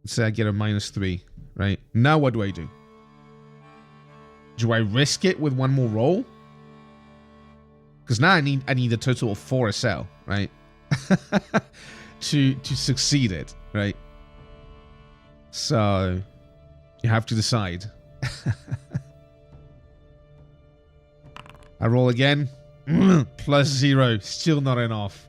Speaker 1: Let's say I get a -3, right? Now what do I do? Do I risk it with one more roll? Because now I need a total of 4 SL, right? to succeed it, right? So you have to decide. I roll again. +0, still not enough.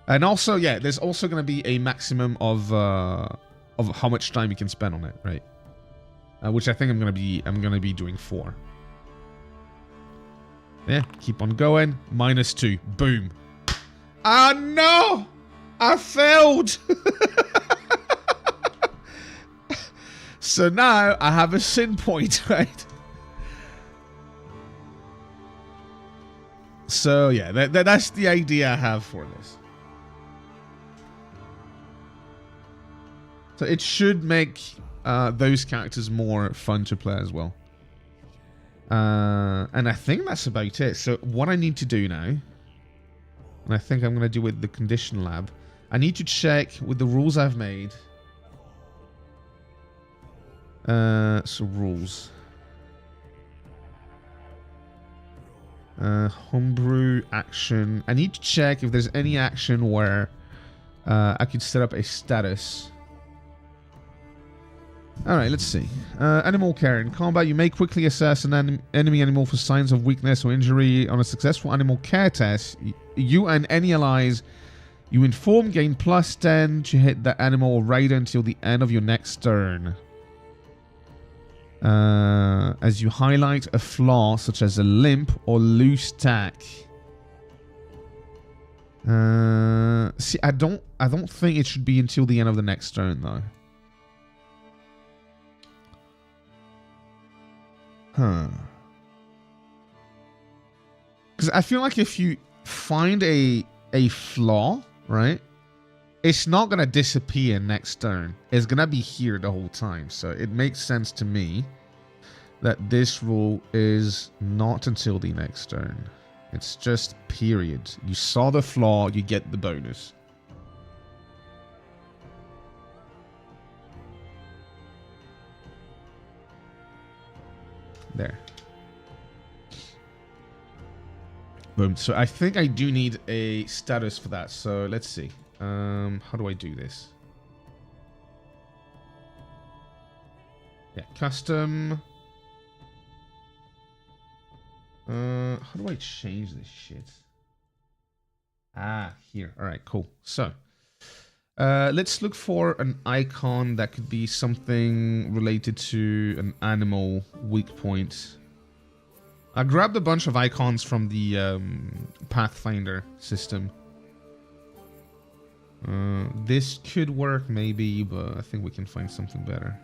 Speaker 1: And also, yeah, there's also going to be a maximum of how much time you can spend on it, right? Which I think I'm gonna be doing 4. Yeah, keep on going. -2, boom. Ah no, I failed. So now I have a sin point, right? So yeah, that's the idea I have for this. So it should make those characters more fun to play as well. And I think that's about it. So what I need to do now, and I think I'm going to do with the condition lab, I need to check with the rules I've made. So rules. Homebrew action. I need to check if there's any action where I could set up a status. Alright, let's see. Animal care. In combat, you may quickly assess an enemy animal for signs of weakness or injury. On a successful animal care test, you and any allies you inform gain +10 to hit the animal or rider until the end of your next turn. As you highlight a flaw such as a limp or loose tack. See, I don't think it should be until the end of the next turn though. Huh. Because I feel like if you find a flaw, right? It's not going to disappear next turn. It's going to be here the whole time. So it makes sense to me that this rule is not until the next turn. It's just period. You saw the flaw, you get the bonus. There. Boom. So I think I do need a status for that. So let's see. How do I do this? Yeah, custom. How do I change this shit? Ah, here. All right, cool. So, let's look for an icon that could be something related to an animal weak point. I grabbed a bunch of icons from the Pathfinder system. This could work maybe, but I think we can find something better.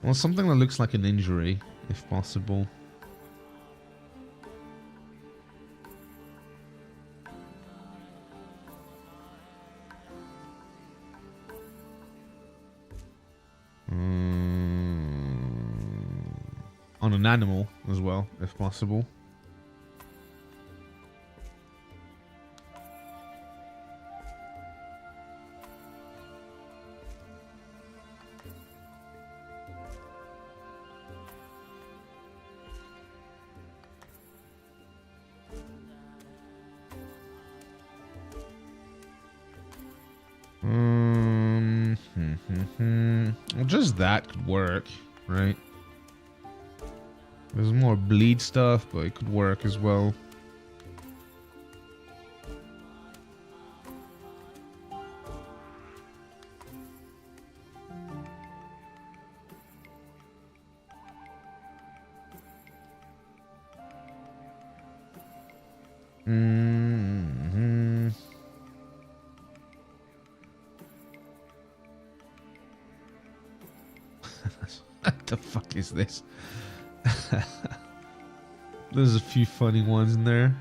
Speaker 1: Well, something that looks like an injury, if possible. On an animal as well, if possible. Well, just that could work, right? There's more bleed stuff, but it could work as well. What the fuck is this? There's a few funny ones in there.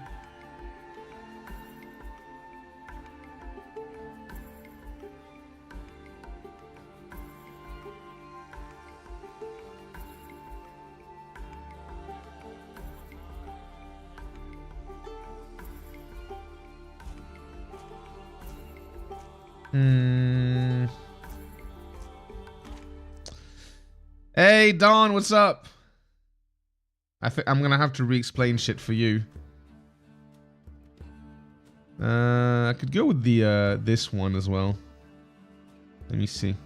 Speaker 1: Hey, Don, what's up? I think I'm gonna have to re-explain shit for you. I could go with the this one as well. Let me see.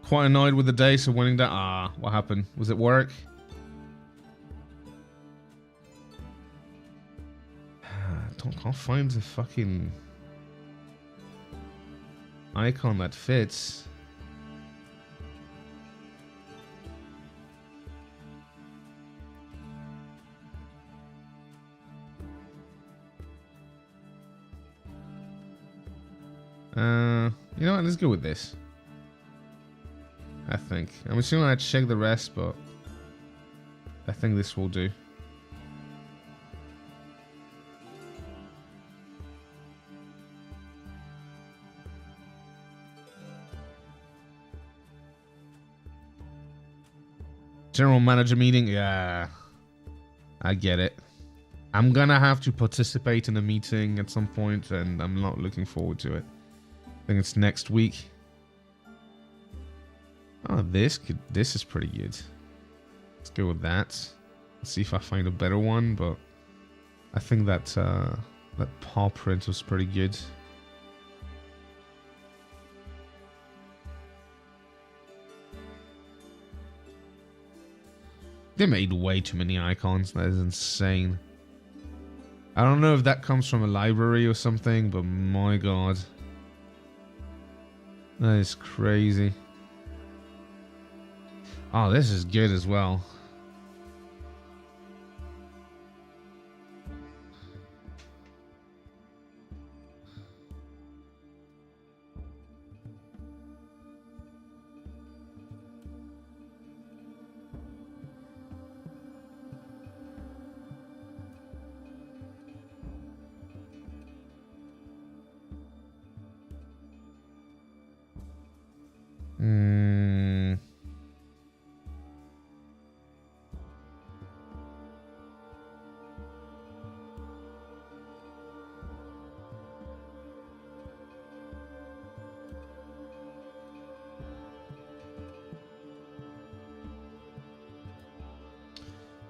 Speaker 1: Quite annoyed with the dice of winning that. Ah, what happened? Was it work? Can't find the fucking icon that fits. You know what? Let's go with this. I think. I'm assuming I'd check the rest, but I think this will do. General manager meeting? Yeah, I get it. I'm gonna have to participate in a meeting at some point, and I'm not looking forward to it. I think it's next week. Oh, this is pretty good. Let's go with that. Let's see if I find a better one, but I think that that paw print was pretty good. They made way too many icons. That is insane. I don't know if that comes from a library or something, but my god. That is crazy. Oh, this is good as well.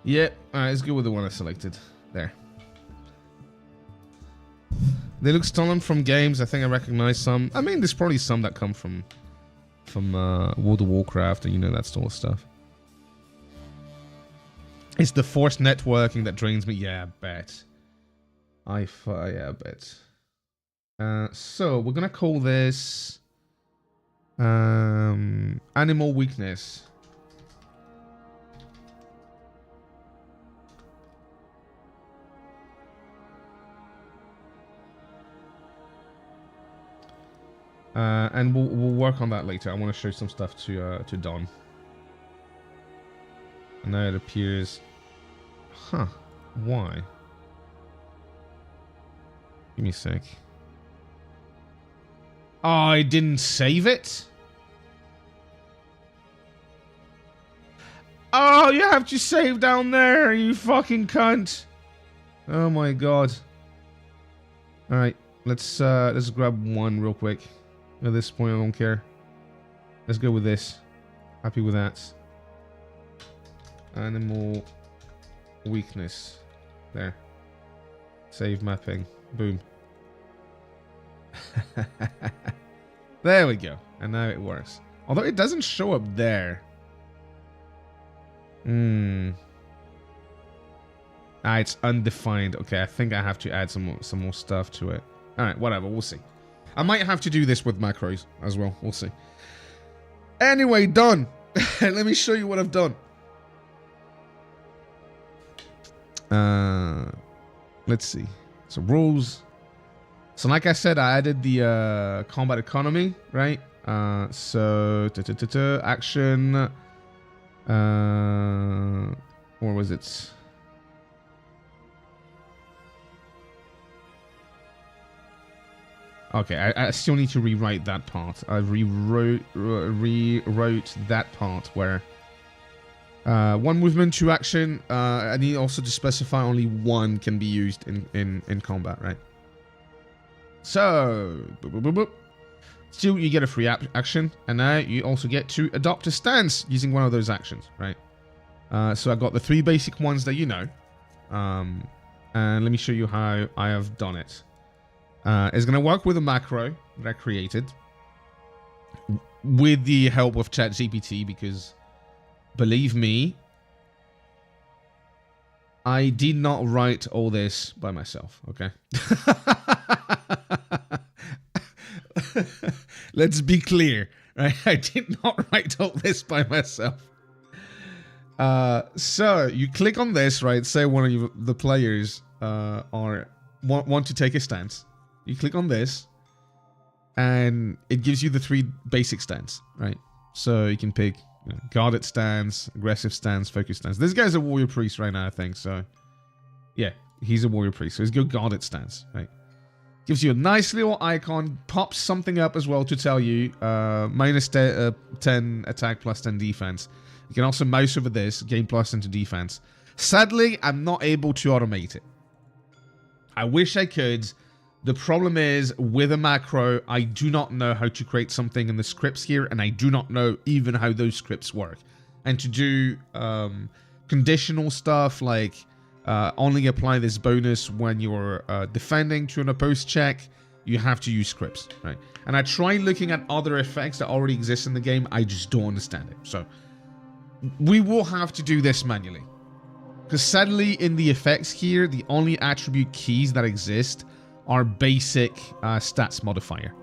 Speaker 1: Yeah, alright, let's go with the one I selected. There. They look stolen from games. I think I recognize some. I mean, there's probably some that come from World of Warcraft and, you know, that sort of stuff. It's the forced networking that drains me. Yeah, I bet. Yeah, I bet. So, we're gonna call this... Animal Weakness. And we'll work on that later. I want to show some stuff to Don. And now it appears... Huh. Why? Give me a sec. Oh, I didn't save it? Oh, you have to save down there, you fucking cunt. Oh my god. Alright, let's grab one real quick. At this point, I don't care. Let's go with this. Happy with that. Animal weakness. There. Save mapping. Boom. There we go. And now it works. Although it doesn't show up there. It's undefined. Okay, I think I have to add some more stuff to it. Alright, whatever. We'll see. I might have to do this with macros as well. We'll see. Anyway, done. Let me show you what I've done. Let's see. So rules. So like I said, I added the combat economy, right? So action. Or was it? Okay, I still need to rewrite that part. I rewrote that part where one movement, two action. I need also to specify only one can be used in combat, right? So, still you get a free action, and now you also get to adopt a stance using one of those actions, right? So I got the three basic ones that you know, and let me show you how I have done it. It's going to work with a macro that I created with the help of ChatGPT, because believe me, I did not write all this by myself, okay? Let's be clear, right? I did not write all this by myself. So you click on this, right? Say one of the players want to take a stance. You click on this, and it gives you the three basic stance, right? So you can pick guarded stance, aggressive stance, focus stance. This guy's a warrior priest right now, I think. So, yeah, he's a warrior priest. So let's go guarded stance, right? Gives you a nice little icon, pops something up as well to tell you minus 10 attack plus 10 defense. You can also mouse over this, gain plus into defense. Sadly, I'm not able to automate it. I wish I could. The problem is, with a macro, I do not know how to create something in the scripts here, and I do not know even how those scripts work. And to do conditional stuff like only apply this bonus when you're defending to an opposed check, you have to use scripts, right? And I tried looking at other effects that already exist in the game, I just don't understand it. So, we will have to do this manually. Because sadly, in the effects here, the only attribute keys that exist are basic stats modifier.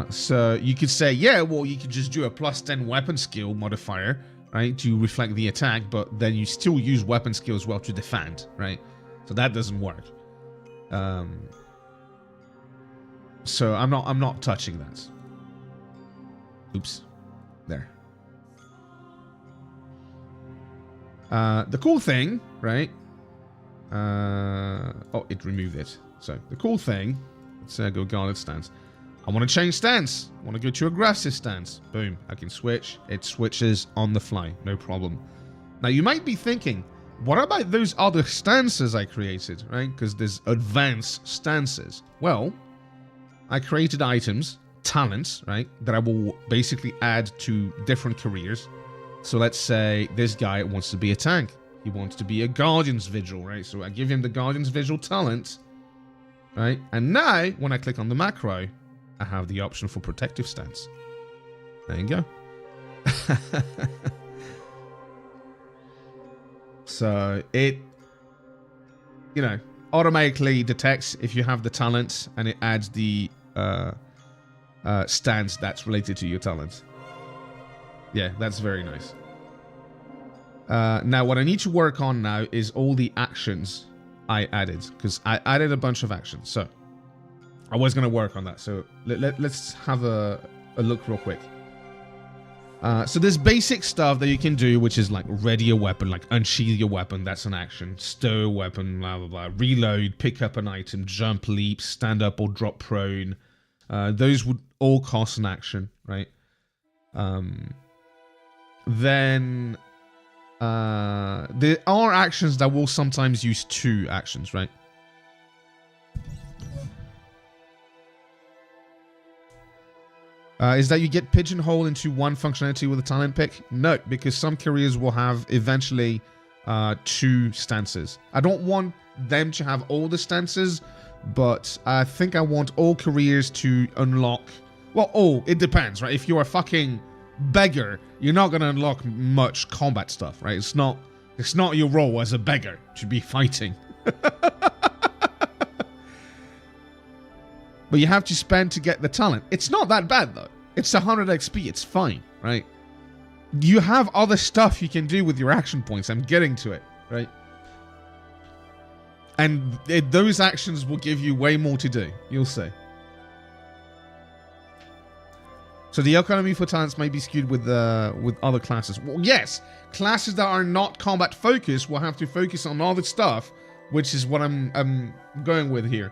Speaker 1: So you could say, yeah, well, you could just do a +10 weapon skill modifier, right, to reflect the attack, but then you still use weapon skill as well to defend, right? So that doesn't work. So I'm not touching that. Oops. There. The cool thing, right? Oh, it removed it. So the cool thing, let's go guarded stance. I want to change stance. I want to go to aggressive stance. Boom. I can switch. It switches on the fly. No problem. Now you might be thinking, what about those other stances I created, right? Because there's advanced stances. Well, I created items, talents, right? That I will basically add to different careers. So let's say this guy wants to be a tank. He wants to be a Guardian's Vigil, right? So I give him the Guardian's Vigil talent, right? And now, when I click on the macro, I have the option for protective stance. There you go. So it, you know, automatically detects if you have the talent, and it adds the stance that's related to your talent. Yeah, that's very nice. Now, what I need to work on now is all the actions I added, because I added a bunch of actions. So I was going to work on that. So let's have a look real quick. So there's basic stuff that you can do, which is like ready a weapon, like unsheath your weapon. That's an action. Stow a weapon, blah, blah, blah. Reload, pick up an item, jump, leap, stand up or drop prone. Those would all cost an action, right? Then there are actions that will sometimes use 2 actions, right? Is that you get pigeonholed into one functionality with a talent pick? No, because some careers will have eventually 2 stances. I don't want them to have all the stances, but I think I want all careers to unlock... Well, it depends, right? If you're a fucking beggar, you're not going to unlock much combat stuff, right? It's not your role as a beggar to be fighting. But you have to spend to get the talent. It's not that bad, though. It's 100 XP. It's fine, right? You have other stuff you can do with your action points. I'm getting to it, right? And those actions will give you way more to do. You'll see. So the economy for talents may be skewed with other classes. Well, yes, classes that are not combat focused will have to focus on other stuff, which is what I'm going with here.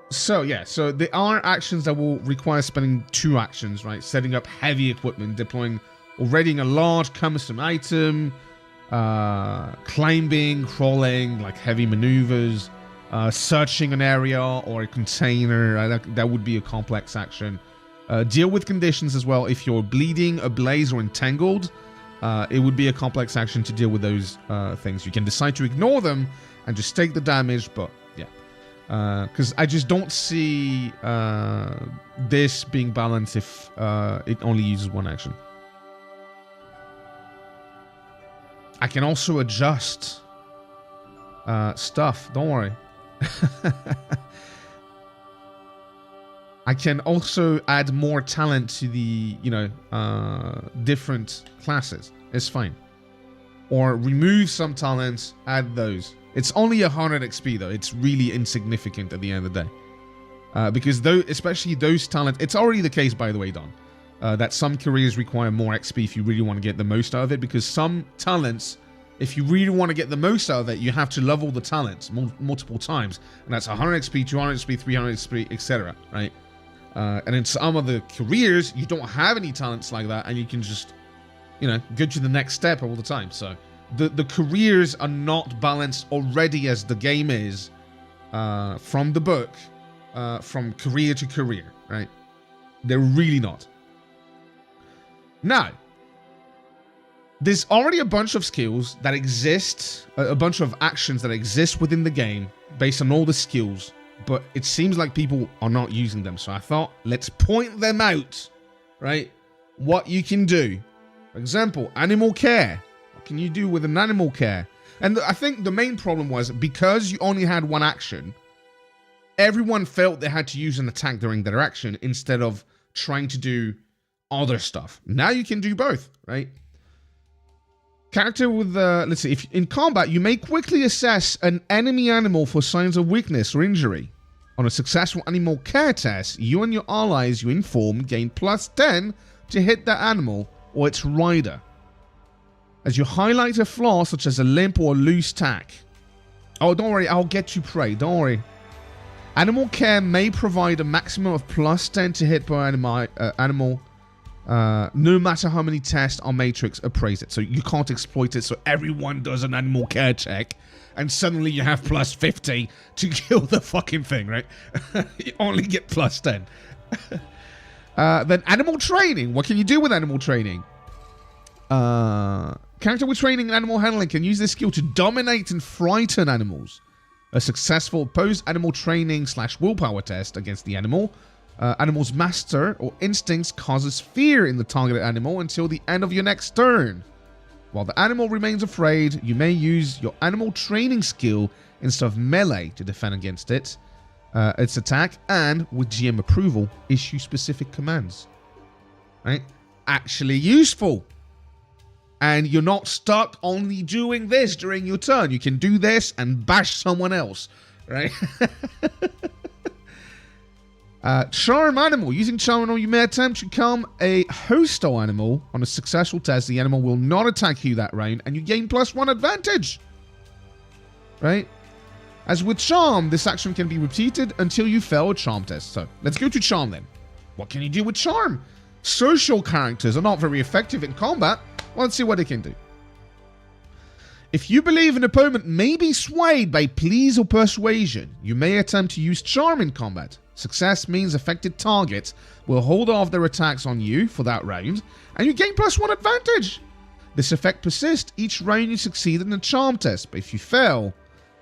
Speaker 1: So yeah, so there are actions that will require spending 2 actions, right? Setting up heavy equipment, deploying or readying a large cumbersome item, climbing, crawling, like heavy maneuvers, searching an area or a container, that would be a complex action. Deal with conditions as well. If you're bleeding, ablaze, or entangled, it would be a complex action to deal with those things. You can decide to ignore them and just take the damage, but yeah. Because I just don't see this being balanced if it only uses 1 action. I can also adjust stuff, don't worry. I can also add more talent to the, different classes. It's fine. Or remove some talents, add those. It's only 100 XP though. It's really insignificant at the end of the day. Because especially those talents, it's already the case, by the way, Don, that some careers require more XP if you really want to get the most out of it. Because some talents, if you really want to get the most out of it, you have to level the talents multiple times. And that's 100 XP, 200 XP, 300 XP, etc. Right? And in some of the careers, you don't have any talents like that, and you can just, go to the next step all the time. So the careers are not balanced already as the game is from the book, from career to career, right? They're really not. Now, there's already a bunch of skills that exist, a bunch of actions that exist within the game based on all the skills, but it seems like people are not using them. So I thought, let's point them out, right? What you can do Example, animal care. What can you do with an animal care? And I think the main problem was because you only had one action, everyone felt they had to use an attack during their action instead of trying to do other stuff. Now you can do both, right? Character with, let's see, if in combat, you may quickly assess an enemy animal for signs of weakness or injury. On a successful animal care test, you and your allies you inform gain +10 to hit that animal or its rider, as you highlight a flaw such as a limp or a loose tack. Oh, don't worry, I'll get you prey, don't worry. Animal care may provide a maximum of +10 to hit per animal, no matter how many tests or matrix appraise it. So you can't exploit it, so everyone does an animal care check, and suddenly you have +50 to kill the fucking thing, right? You only get +10. Then animal training. What can you do with animal training? Character with training and animal handling can use this skill to dominate and frighten animals. A successful post-animal training / willpower test against the animal's master or instincts causes fear in the targeted animal until the end of your next turn. While the animal remains afraid, you may use your animal training skill instead of melee to defend against its attack, and with GM approval, issue specific commands. Right? Actually useful. And you're not stuck only doing this during your turn. You can do this and bash someone else. Right? Charm animal. Using charm animal, you may attempt to calm a hostile animal. On a successful test, the animal will not attack you that round, and you gain +1 advantage. Right? As with charm, this action can be repeated until you fail a charm test. So, let's go to charm then. What can you do with charm? Social characters are not very effective in combat. Well, let's see what they can do. If you believe an opponent may be swayed by pleas or persuasion, you may attempt to use charm in combat. Success means affected targets will hold off their attacks on you for that round, and you gain +1 advantage. This effect persists each round you succeed in the charm test, but if you fail,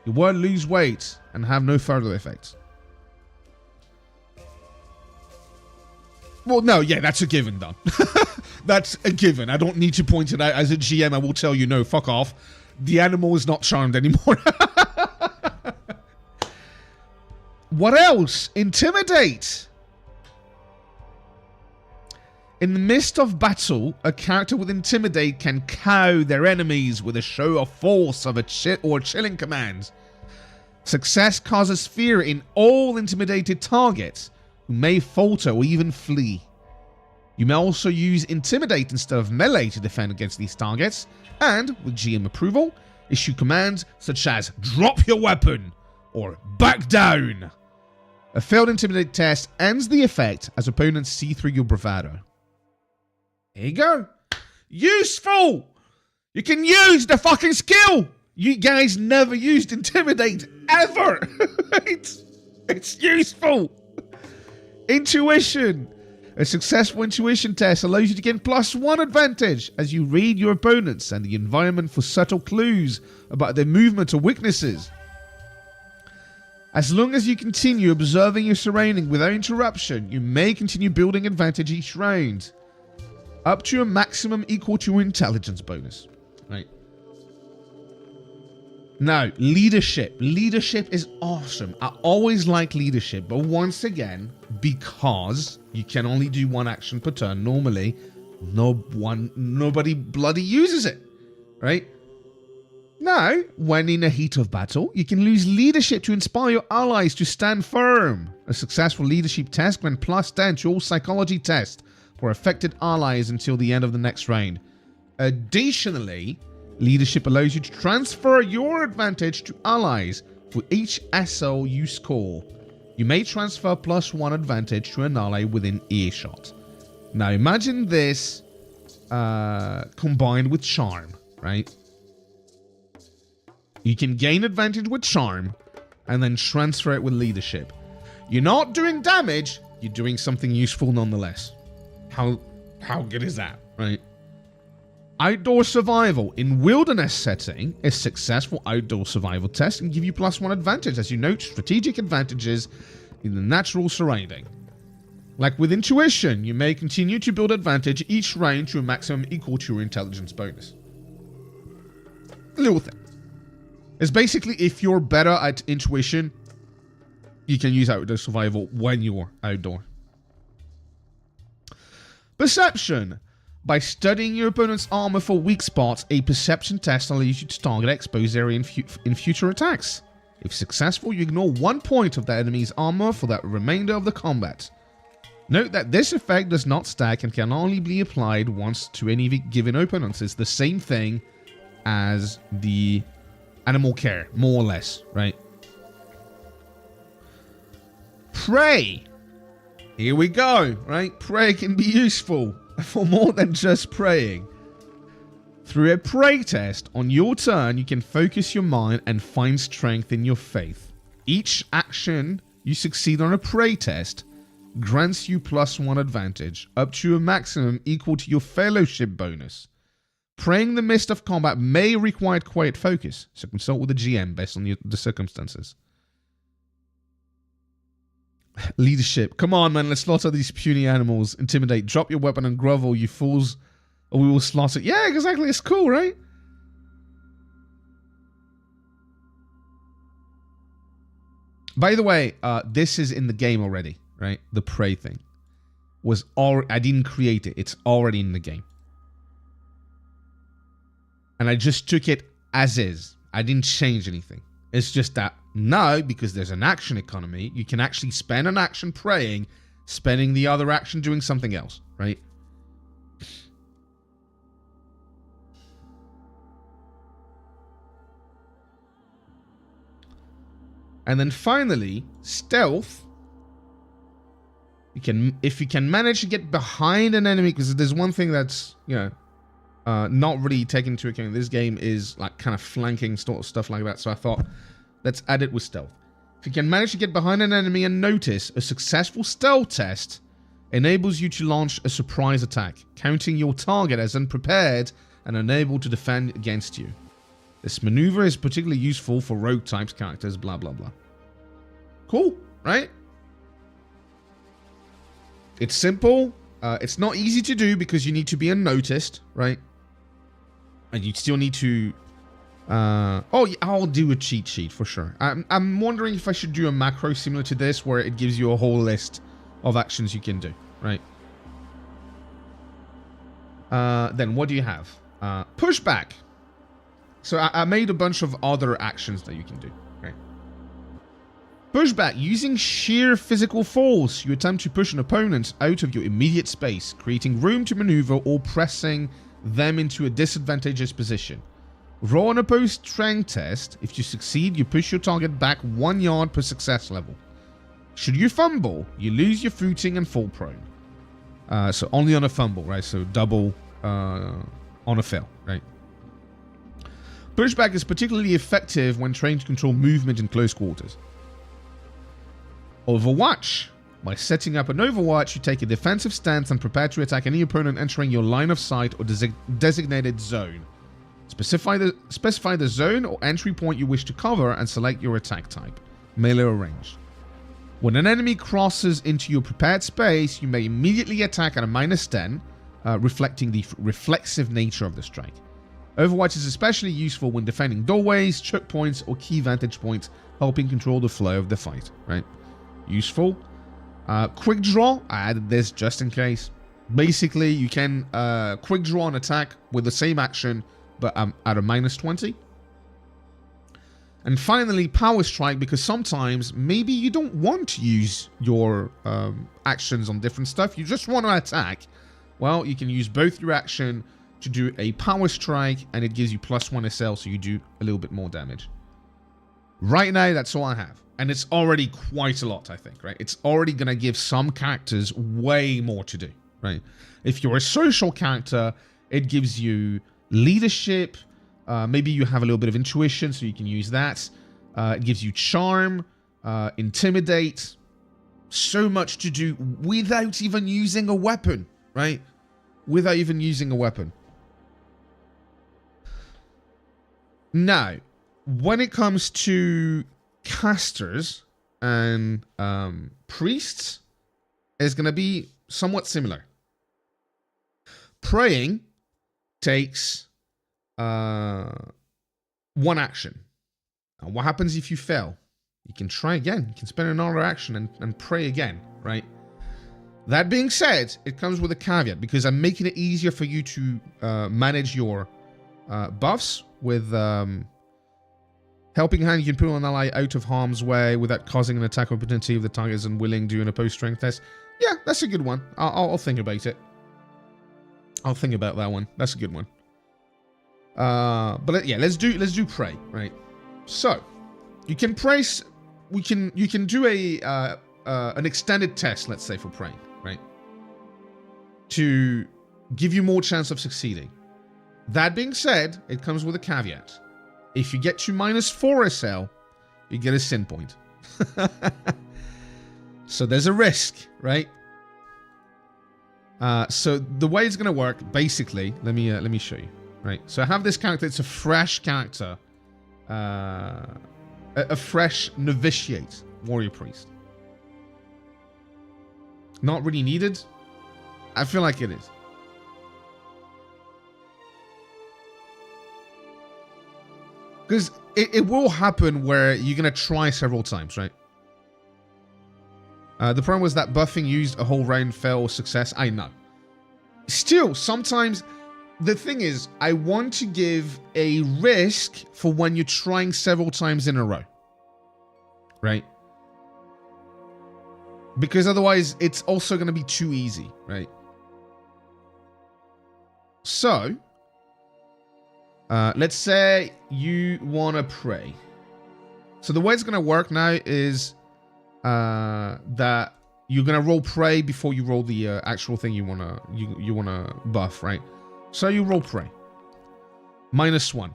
Speaker 1: you will lose weight and have no further effects. Well, no, yeah, that's a given, done. That's a given. I don't need to point it out. As a GM, I will tell you, no, fuck off. The animal is not charmed anymore. What else? Intimidate. In the midst of battle, a character with Intimidate can cow their enemies with a show of force of a chilling command. Success causes fear in all intimidated targets, who may falter or even flee. You may also use Intimidate instead of melee to defend against these targets, and, with GM approval, issue commands such as drop your weapon or back down. A failed Intimidate test ends the effect as opponents see through your bravado. There you go. Useful! You can use the fucking skill! You guys never used Intimidate, ever! It's useful! Intuition. A successful intuition test allows you to gain +1 advantage as you read your opponents and the environment for subtle clues about their movements or weaknesses. As long as you continue observing your surrounding without interruption, you may continue building advantage each round, up to a maximum equal to your intelligence bonus. Right. Now, leadership. Leadership is awesome. I always like leadership, but once again, because you can only do one action per turn normally, nobody bloody uses it, right? Now, when in a heat of battle, you can use leadership to inspire your allies to stand firm. A successful leadership test grants +10 to all psychology tests for affected allies until the end of the next round. Additionally, leadership allows you to transfer your advantage to allies for each SL you score. You may transfer +1 advantage to an ally within earshot. Now imagine this combined with charm, right? You can gain advantage with charm and then transfer it with leadership. You're not doing damage, you're doing something useful nonetheless. How good is that, right? Outdoor survival. In wilderness setting, a successful outdoor survival test can give you +1 advantage as you note strategic advantages in the natural surrounding. Like with intuition, you may continue to build advantage each round to a maximum equal to your intelligence bonus. Little thing. It's basically if you're better at intuition, you can use outdoor survival when you're outdoor. Perception. By studying your opponent's armor for weak spots, a perception test allows you to target exposed area in future attacks. If successful, you ignore 1 point of the enemy's armor for the remainder of the combat. Note that this effect does not stack and can only be applied once to any given opponent. It's the same thing as the animal care, more or less, right? Prey. Here we go, right? Prey can be useful for more than just praying. Through a prey test, on your turn, you can focus your mind and find strength in your faith. Each action you succeed on a prey test grants you +1 advantage, up to a maximum equal to your fellowship bonus. Praying the mist of combat may require quiet focus, so consult with the GM based on the circumstances. Leadership. Come on, man, let's slaughter these puny animals. Intimidate. Drop your weapon and grovel, you fools, or we will slaughter. Yeah, exactly. It's cool, right? By the way, this is in the game already, right? The prey thing was I didn't create it. It's already in the game. And I just took it as is. I didn't change anything. It's just that now, because there's an action economy, you can actually spend an action praying, spending the other action doing something else, right? And then finally, stealth. If you can manage to get behind an enemy, because there's one thing that's, you know, not really taken into account. This game is like kind of flanking sort of stuff like that. So I thought, let's add it with stealth. If you can manage to get behind an enemy and notice, a successful stealth test enables you to launch a surprise attack, counting your target as unprepared and unable to defend against you. This maneuver is particularly useful for rogue types characters, blah, blah, blah. Cool, right? It's simple. It's not easy to do because you need to be unnoticed, right? And you still need to... oh, yeah, I'll do a cheat sheet for sure. I'm wondering if I should do a macro similar to this where it gives you a whole list of actions you can do, right? Then what do you have? Pushback. So I made a bunch of other actions that you can do. Okay. Pushback. Using sheer physical force, you attempt to push an opponent out of your immediate space, creating room to maneuver or pressing them into a disadvantageous position. Roll an opposed strength test. If you succeed, you push your target back 1 yard per success level. Should you fumble, you lose your footing and fall prone. So only on a fumble, right? So double on a fail, right? Pushback is particularly effective when trying to control movement in close quarters. Overwatch. By setting up an overwatch, you take a defensive stance and prepare to attack any opponent entering your line of sight or designated zone. Specify the zone or entry point you wish to cover and select your attack type, melee or ranged. When an enemy crosses into your prepared space, you may immediately attack at a -10, reflecting the reflexive nature of the strike. Overwatch is especially useful when defending doorways, choke points, or key vantage points, helping control the flow of the fight, right? Useful. Quick draw, I added this just in case. Basically, you can quick draw an attack with the same action, but at a -20. And finally, power strike, because sometimes maybe you don't want to use your actions on different stuff. You just want to attack. Well, you can use both your action to do a power strike, and it gives you +1 SL, so you do a little bit more damage. Right now, that's all I have. And it's already quite a lot, I think, right? It's already going to give some characters way more to do, right? If you're a social character, it gives you leadership. Maybe you have a little bit of intuition, so you can use that. It gives you charm, intimidate. So much to do without even using a weapon, right? Without even using a weapon. Now, when it comes to casters and priests, is going to be somewhat similar. Praying takes one action. And what happens if you fail? You can try again. You can spend another action and pray again, right? That being said, it comes with a caveat because I'm making it easier for you to manage your buffs with Helping Hand. You can put an ally out of harm's way without causing an attack opportunity if the target is unwilling during a post-strength test. Yeah, that's a good one. I'll think about it. I'll think about that one. That's a good one. But yeah, let's do pray, right? So you can pray. You can do an extended test, let's say, for praying, right? To give you more chance of succeeding. That being said, it comes with a caveat. If you get to -4 SL, you get a sin point. So there's a risk, right? So the way it's gonna work, basically, let me show you, right? So I have this character. It's a fresh character, a fresh novitiate warrior priest. Not really needed. I feel like it is. Because it will happen where you're going to try several times, right? The problem was that buffing used a whole round fail success. I know. Still, sometimes the thing is, I want to give a risk for when you're trying several times in a row. Right? Because otherwise, it's also going to be too easy, right? So, let's say you want to pray. So the way it's going to work now is that you're going to roll pray before you roll the actual thing you want to buff, right? So you roll pray. -1.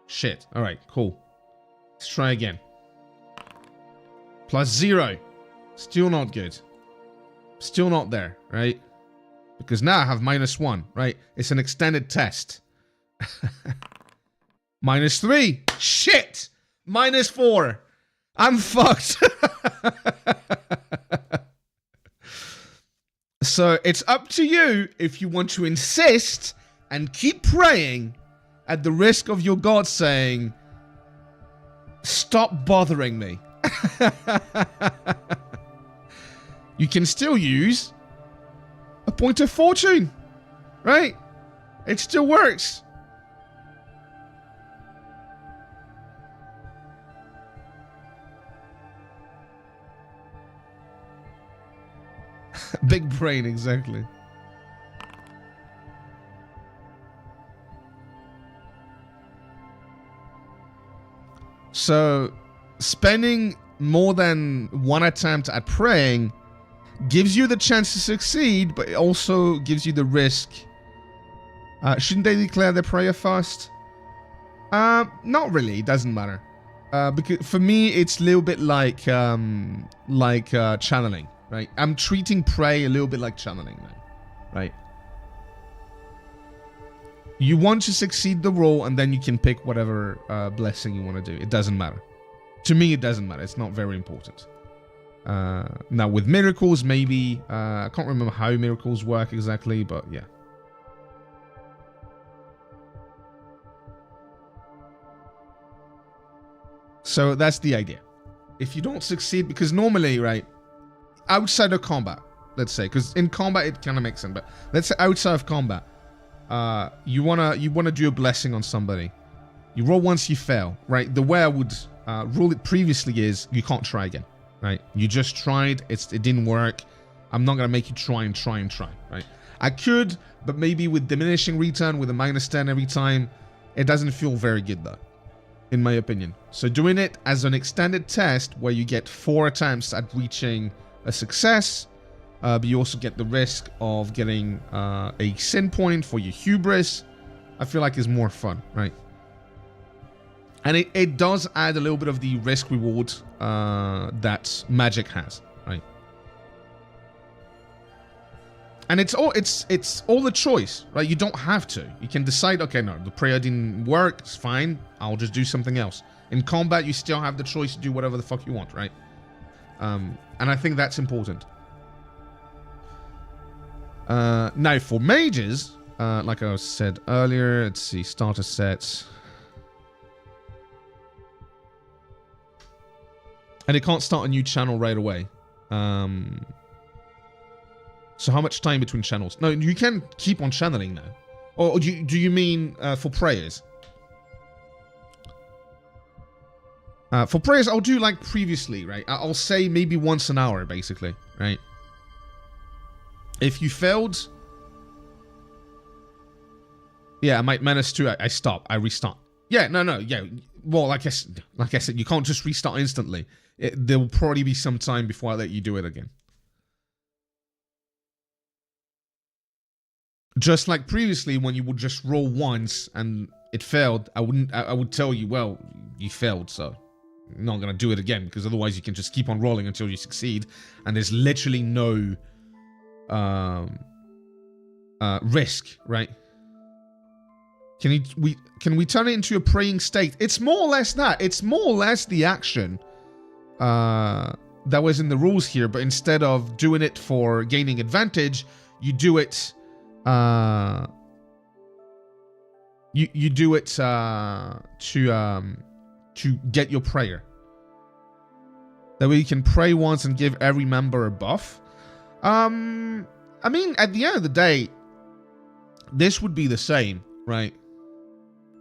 Speaker 1: Shit. All right, cool. Let's try again. +0. Still not good. Still not there, right? Because now I have -1, right? It's an extended test. -3. Shit! -4. I'm fucked. So it's up to you if you want to insist and keep praying at the risk of your god saying, "Stop bothering me." You can still use a point of fortune, right? It still works. Big brain, exactly. So, spending more than one attempt at praying gives you the chance to succeed, but it also gives you the risk. Shouldn't they declare their prayer first? Not really. It doesn't matter. Because for me, it's a little bit like channeling, right? I'm treating pray a little bit like channeling now, right? You want to succeed the roll, and then you can pick whatever blessing you want to do. It doesn't matter. To me, it doesn't matter. It's not very important. Now, with miracles, maybe... I can't remember how miracles work exactly, but yeah. So that's the idea. If you don't succeed, because normally, right, outside of combat, let's say, because in combat it kind of makes sense, but let's say outside of combat, you wanna do a blessing on somebody. You roll once, you fail, right? The way I would rule it previously is you can't try again, right? You just tried, it didn't work. I'm not gonna make you try, right? I could, but maybe with diminishing return, with a -10 every time, it doesn't feel very good though, in my opinion. So doing it as an extended test where you get 4 attempts at reaching a success, but you also get the risk of getting a sin point for your hubris, I feel like is more fun, right? And it does add a little bit of the risk reward that magic has, right? And it's all the choice, right? You don't have to. You can decide, okay, no, the prayer didn't work, it's fine, I'll just do something else. In combat, you still have the choice to do whatever the fuck you want, right? And I think that's important. Now for mages, like I said earlier, let's see, starter sets. And it can't start a new channel right away. So how much time between channels? No, you can keep on channeling now. Or do you mean for prayers? For prayers, I'll do like previously, right? I'll say maybe once an hour, basically, right? If you failed... Yeah, I might menace to. I stop. I restart. Yeah, no, yeah. Well, like I said, you can't just restart instantly. There will probably be some time before I let you do it again. Just like previously, when you would just roll once and it failed, I would tell you, well, you failed, so I'm not gonna do it again, because otherwise you can just keep on rolling until you succeed, and there's literally no risk, right? Can we turn it into a praying state? It's more or less that. It's more or less the action that was in the rules here, but instead of doing it for gaining advantage, you do it. You do it to get your prayer. That way you can pray once and give every member a buff. I mean, at the end of the day, this would be the same, right?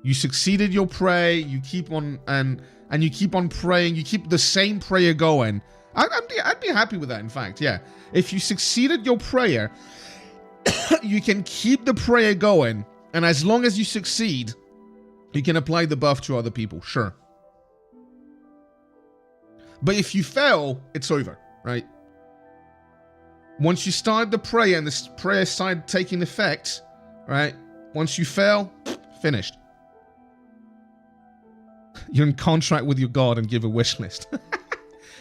Speaker 1: You succeeded your pray, you keep on and you keep on praying, you keep the same prayer going. I'd be happy with that, in fact, yeah. If you succeeded your prayer, you can keep the prayer going, and as long as you succeed, you can apply the buff to other people, sure. But if you fail, it's over, right? Once you start the prayer and the prayer started taking effect, right? Once you fail, finished. You're in contract with your god and give a wish list.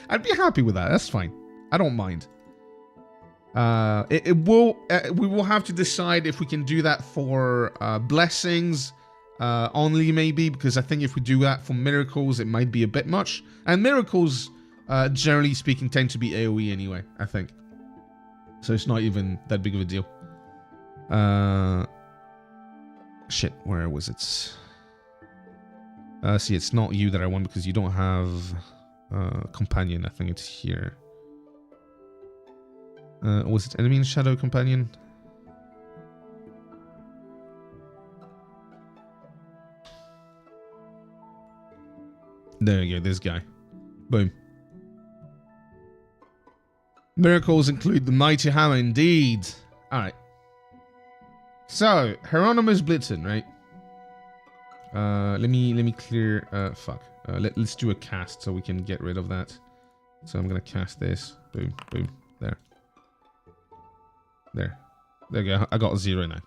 Speaker 1: I'd be happy with that. That's fine. I don't mind. We will have to decide if we can do that for blessings only, maybe, because I think if we do that for miracles, it might be a bit much. And miracles, generally speaking, tend to be AoE anyway, I think. So it's not even that big of a deal. Shit, where was it? See, it's not you that I want because you don't have companion. I think it's here. Was it enemy and shadow companion? There you go, this guy. Boom. Miracles include the mighty hammer, indeed. Alright. So, Hieronymus Blitzen, right? Let me clear, fuck. Let's do a cast so we can get rid of that. So I'm gonna cast this. Boom, boom, there. There you go, I got a 0 now.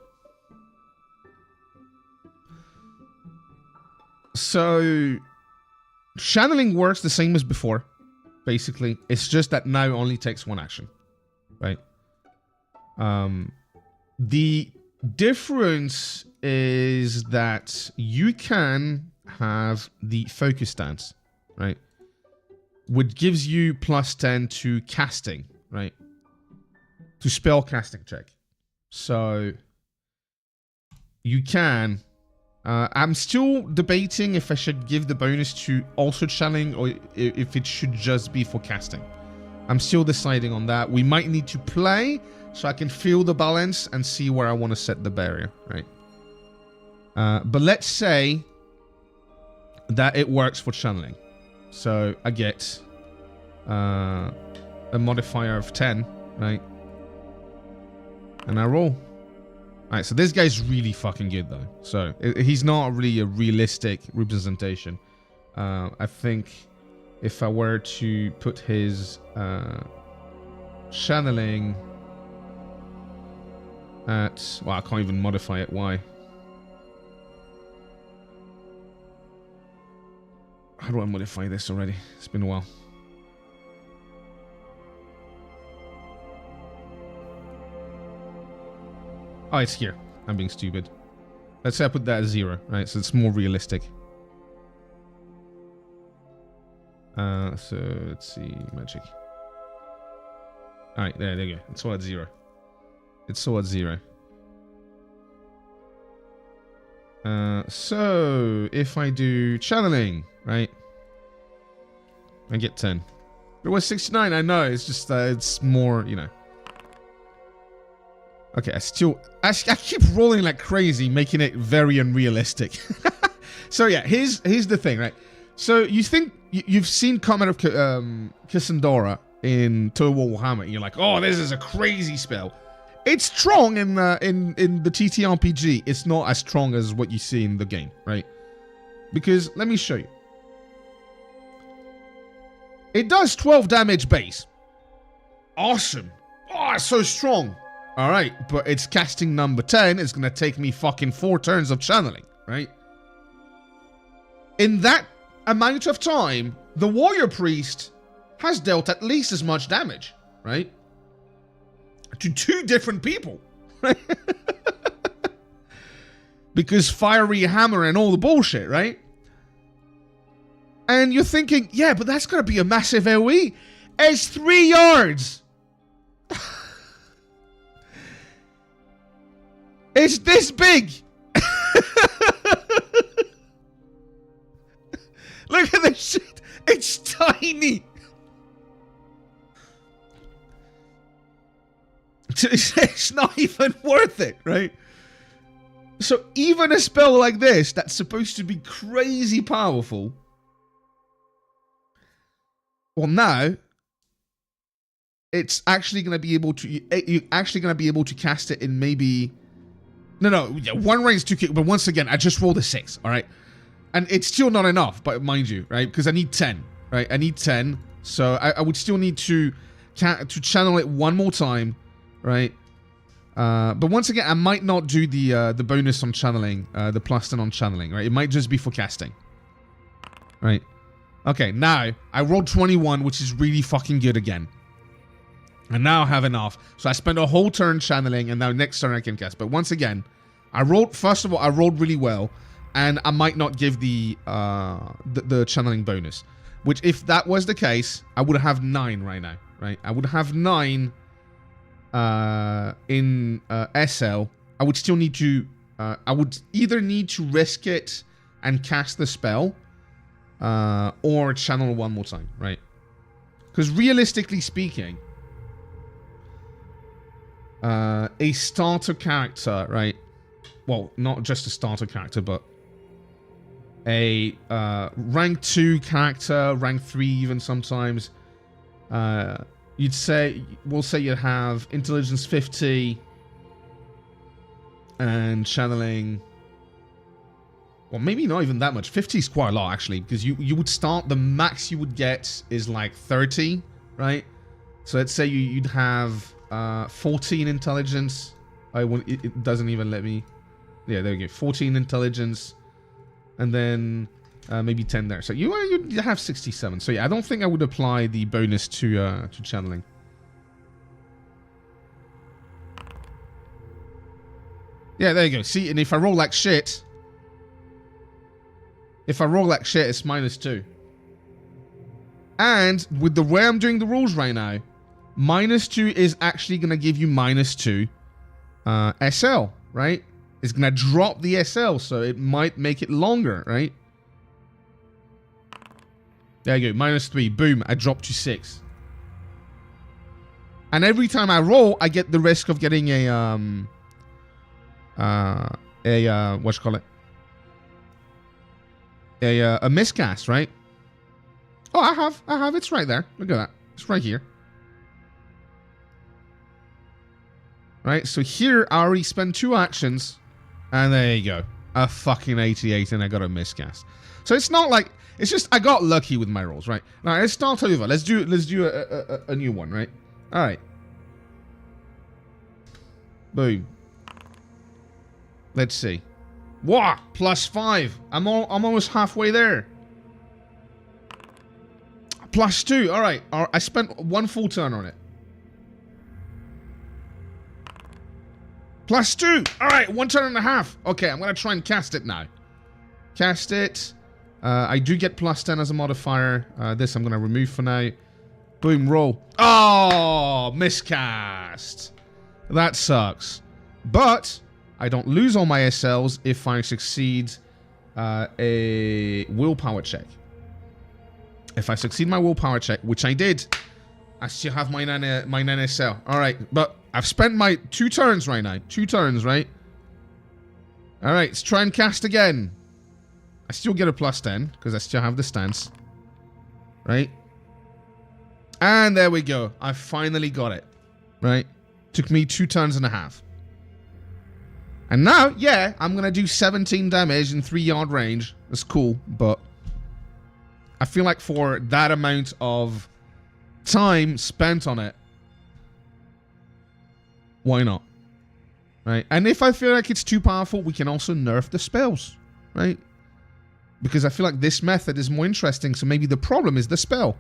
Speaker 1: So, channeling works the same as before, basically. It's just that now only takes one action, right? The difference is that you can have the focus stance, right? Which gives you +10 to casting, right? To spell casting check. So you can. I'm still debating if I should give the bonus to also channeling or if it should just be for casting. I'm still deciding on that. We might need to play so I can feel the balance and see where I want to set the barrier, right? But let's say that it works for channeling. So I get a modifier of 10, right? And I roll. Alright, so this guy's really fucking good though. So he's not really a realistic representation. I think if I were to put his channeling at... Well, I can't even modify it. Why? How do I modify this already? It's been a while. Oh, it's here. I'm being stupid. Let's say I put that at 0, right? So it's more realistic. So let's see, magic. Alright, there you go. It's all at 0. It's still at 0. So if I do channeling, right, I get 10. It was 69. I know. It's just it's more, you know. Okay, I keep rolling like crazy, making it very unrealistic. So yeah, here's the thing, right? So you think you've seen Comet of Cassandra in Total War Warhammer, and you're like, oh, this is a crazy spell. It's strong in the TTRPG. It's not as strong as what you see in the game, right? Because let me show you. It does 12 damage base. Awesome. Oh, it's so strong. All right, but it's casting number 10. It's gonna take me fucking 4 turns of channeling, right? In that amount of time, the warrior priest has dealt at least as much damage, right? To 2 different people, right? Because fiery hammer and all the bullshit, right? And you're thinking, yeah, but that's gonna be a massive AoE. It's 3 yards. It's this big. Look at this shit. It's tiny. It's not even worth it, right? So even a spell like this, that's supposed to be crazy powerful, well, now it's actually going to be able to. You're actually going to be able to cast it in maybe. No, yeah, 1 range 2 kick. But once again, I just rolled a 6. All right, and it's still not enough. But mind you, right? Because I need 10. Right, I need 10. So I would still need to channel it 1 more time. Right, but once again, I might not do the bonus on channeling, the +10 on channeling. Right, it might just be for casting. Right. Okay, now I rolled 21, which is really fucking good again. And now I have enough. So I spent a whole turn channeling, and now next turn I can cast. But once again, first of all, I rolled really well, and I might not give the channeling bonus. Which, if that was the case, I would have 9 right now. Right, I would have 9 in SL. I would still need to. I would either need to risk it and cast the spell, or channel 1 more time. Right, because realistically speaking. A starter character, right? Well, not just a starter character, but a rank 2 character, rank 3 even sometimes. We'll say you have intelligence 50 and channeling. Well, maybe not even that much. 50 is quite a lot actually, because you would start, the max you would get is like 30, right? So let's say you'd have 14 intelligence. It doesn't even let me. Yeah, there we go. 14 intelligence, and then maybe 10 there. So you have 67. So yeah, I don't think I would apply the bonus to channeling. Yeah, there you go. See, and if I roll like shit, it's -2. And with the way I'm doing the rules right now, -2 is actually going to give you -2 SL, right? It's going to drop the SL, so it might make it longer, right? There you go, -3. Boom, I dropped to 6. And every time I roll, I get the risk of getting a miscast, right? Oh, I have, it's right there. Look at that. It's right here. Right, so here I already spend 2 actions, and there you go. A fucking 88, and I got a miscast. So it's not like, it's just I got lucky with my rolls, right? Now let's start over. Let's do a new one, right? All right. Boom. Let's see. Wow, +5. I'm almost halfway there. +2. All right. I spent 1 full turn on it. +2. All right, 1 turn and a half. Okay, I'm gonna try and cast it now. Cast it. I do get +10 as a modifier. This I'm gonna remove for now. Boom, roll. Oh, miscast. That sucks. But I don't lose all my SLs if I succeed a willpower check. If I succeed my willpower check, which I did, I still have my 9 SL. Alright, but I've spent my 2 turns right now. 2 turns, right? Alright, let's try and cast again. I still get a +10, because I still have the stance. Right? And there we go. I finally got it. Right? Took me 2 turns and a half. And now, yeah, I'm going to do 17 damage in 3-yard range. That's cool, but I feel like for that amount of time spent on it, why not? Right? And if I feel like it's too powerful, we can also nerf the spells. Right? Because I feel like this method is more interesting, so maybe the problem is the spell.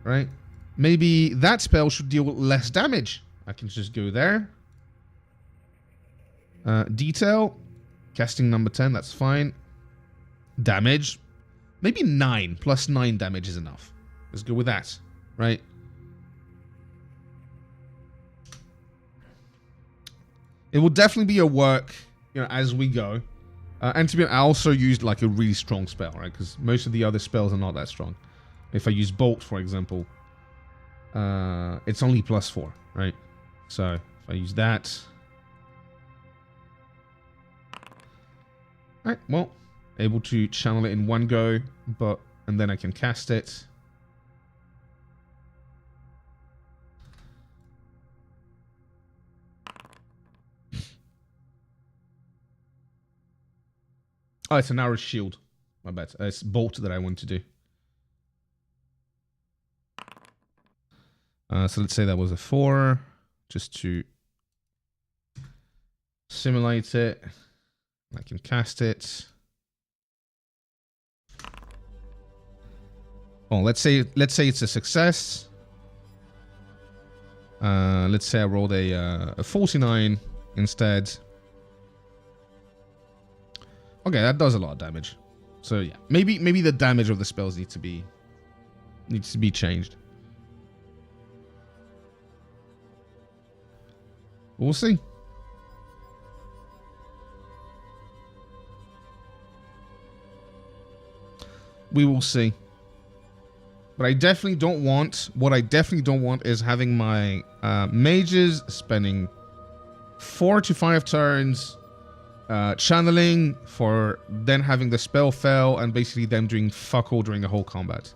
Speaker 1: Right? Maybe that spell should deal with less damage. I can just go there. Detail. Casting number 10, that's fine. Damage. Maybe 9. Plus 9 damage is enough. Let's go with that. Right? It will definitely be a work, you know, as we go. And to be honest, I also used like a really strong spell, right? Because most of the other spells are not that strong. If I use Bolt, for example, it's only +4, right? So if I use that, all right, well, able to channel it in one go, and then I can cast it. Oh, it's an arrow shield. My bad. It's Bolt that I want to do. So let's say that was a 4, just to simulate it. I can cast it. Oh, let's say it's a success. Let's say I rolled a 49 instead. Okay, that does a lot of damage. So yeah, maybe the damage of the spells needs to be changed. We'll see. We will see. But I definitely don't want... What I definitely don't want is having my mages spending 4 to 5 turns channeling for then having the spell fail and basically them doing fuck all during the whole combat.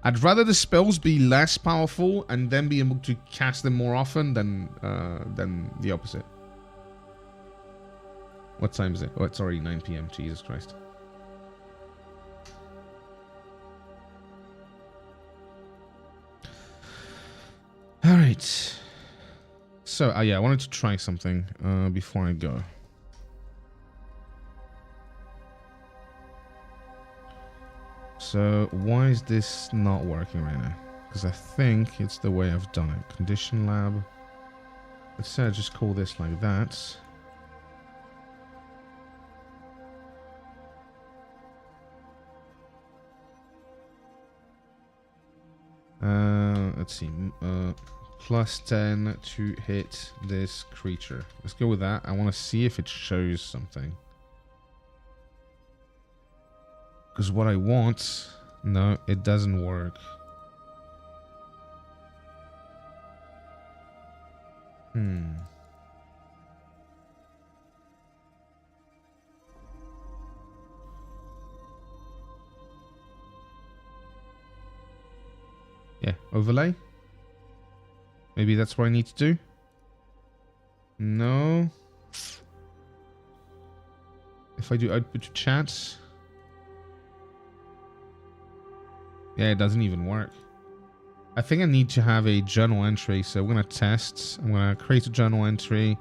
Speaker 1: I'd rather the spells be less powerful and then be able to cast them more often than the opposite. What time is it? Oh, it's already 9 PM. Jesus Christ. Alright. So, yeah, I wanted to try something before I go. So, why is this not working right now? Because I think it's the way I've done it. Condition lab. Let's say I just call this like that. Let's see. +10 to hit this creature. Let's go with that. I want to see if it shows something. Because what I want... No, it doesn't work. Yeah, overlay. Maybe that's what I need to do. No. If I do output to chat. Yeah, it doesn't even work. I think I need to have a journal entry, so I'm gonna test. I'm gonna create a journal entry.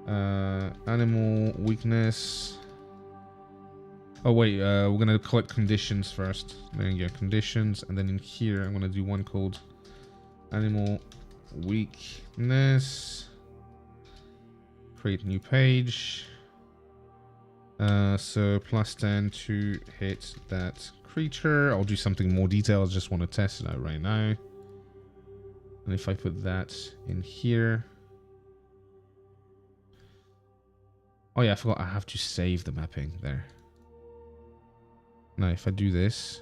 Speaker 1: Animal weakness. Oh wait, we're gonna collect conditions first. There you go, conditions, and then in here I'm gonna do one called animal weakness. Create a new page. So +10 to hit that creature. I'll do something more detailed. I just want to test it out right now. And if I put that in here, Oh yeah, I forgot I have to save the mapping there. Now if I do this,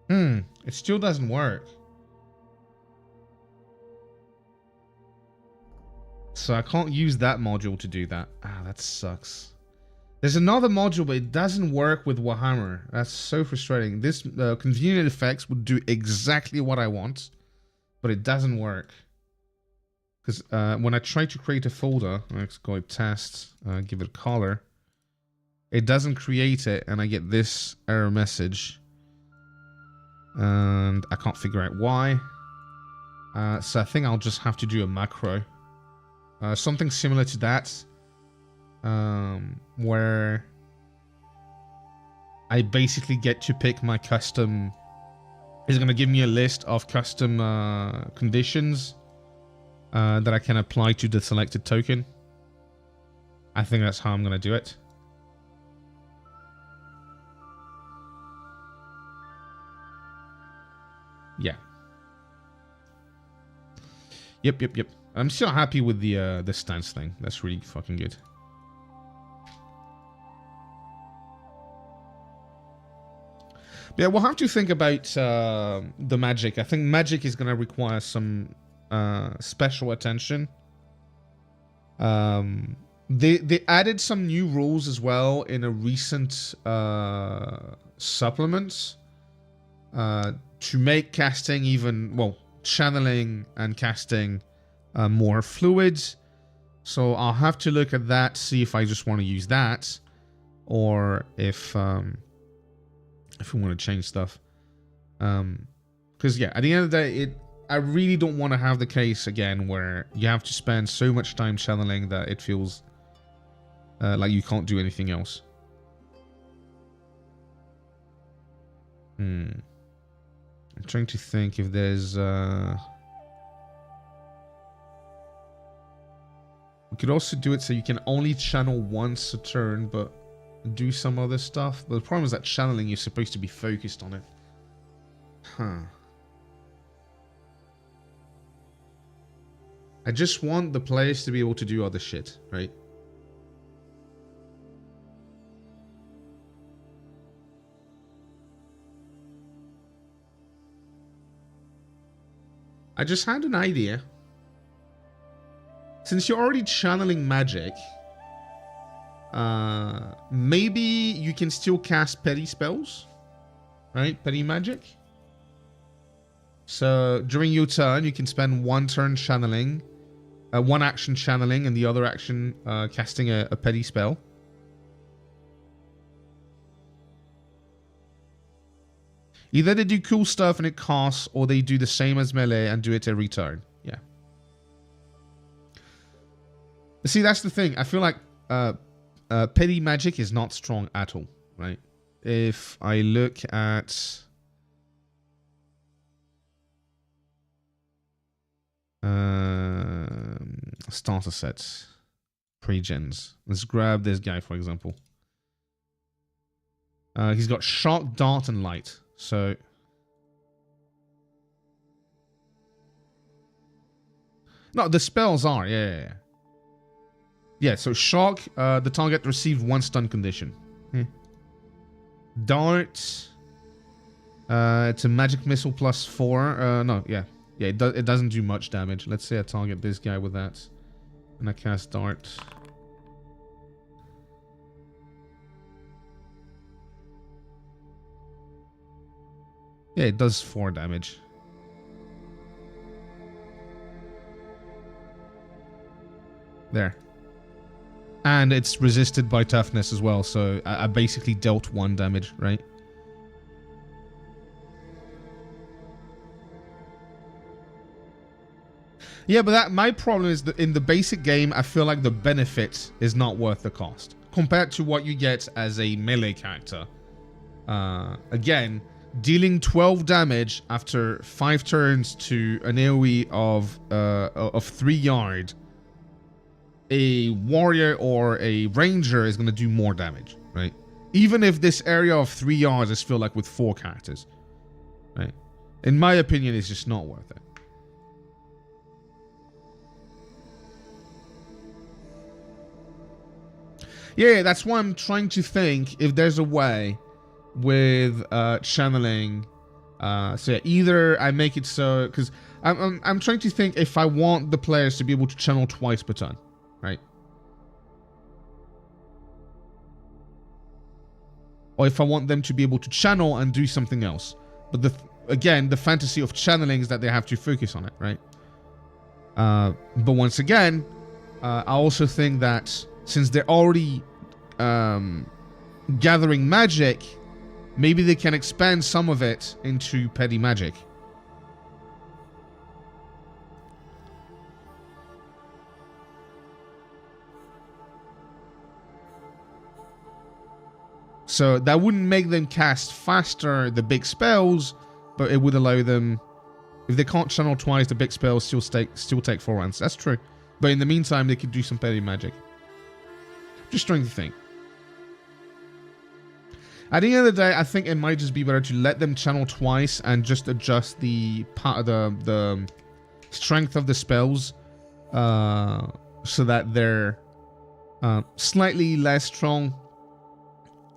Speaker 1: it still doesn't work. So I can't use that module to do that. Ah, that sucks. There's another module, but it doesn't work with Warhammer. That's so frustrating. This convenient effects would do exactly what I want, but it doesn't work. Because when I try to create a folder, let's go to test, give it a color, it doesn't create it, and I get this error message. And I can't figure out why. So I think I'll just have to do a macro. Something similar to that. Where I basically get to pick my custom. It's going to give me a list of custom conditions that I can apply to the selected token. I think that's how I'm going to do it. Yeah. Yep. I'm still happy with the stance thing. That's really fucking good. Yeah, we'll have to think about the magic. I think magic is going to require some special attention. They added some new rules as well in a recent supplement to make casting even, well, channeling and casting more fluid. So I'll have to look at that, see if I just want to use that, or if we want to change stuff. Because yeah, at the end of the day, I really don't want to have the case again where you have to spend so much time channeling that it feels like you can't do anything else. I'm trying to think if there's we could also do it so you can only channel once a turn, but do some other stuff. But the problem is that channeling, you're supposed to be focused on it. Huh. I just want the players to be able to do other shit, right? I just had an idea. Since you're already channeling magic, maybe you can still cast petty spells, right? Petty magic. So during your turn, you can spend one turn channeling, one action channeling, and the other action casting a petty spell. Either they do cool stuff and it costs, or they do the same as melee and do it every turn. Yeah. See, that's the thing. I feel like petty magic is not strong at all, right? If I look at starter sets, pre-gens. Let's grab this guy, for example. He's got shock, dart, and light. So no, the spells are yeah. So shock, the target received one stun condition. Dart, it's a magic missile +4. No, yeah, it doesn't do much damage. Let's say I target this guy with that, and I cast dart. Yeah, it does 4 damage. There. And it's resisted by toughness as well, so I basically dealt 1 damage, right? Yeah, but my problem is that in the basic game, I feel like the benefit is not worth the cost. Compared to what you get as a melee character. Again, dealing 12 damage after 5 turns to an AoE of 3 yards, a warrior or a ranger is going to do more damage, right? Even if this area of 3 yards is filled like with 4 characters, right? In my opinion, it's just not worth it. Yeah, that's why I'm trying to think if there's a way with channeling. So yeah, either I make it so, because I'm trying to think if I want the players to be able to channel twice per turn, right? Or if I want them to be able to channel and do something else. But again, the fantasy of channeling is that they have to focus on it, right? But once again, I also think that since they're already gathering magic, maybe they can expand some of it into petty magic. So that wouldn't make them cast faster the big spells, but it would allow them, if they can't channel twice, the big spells still take 4 rounds. That's true. But in the meantime, they could do some petty magic. Just trying to think. At the end of the day, I think it might just be better to let them channel twice and just adjust the strength of the spells so that they're slightly less strong.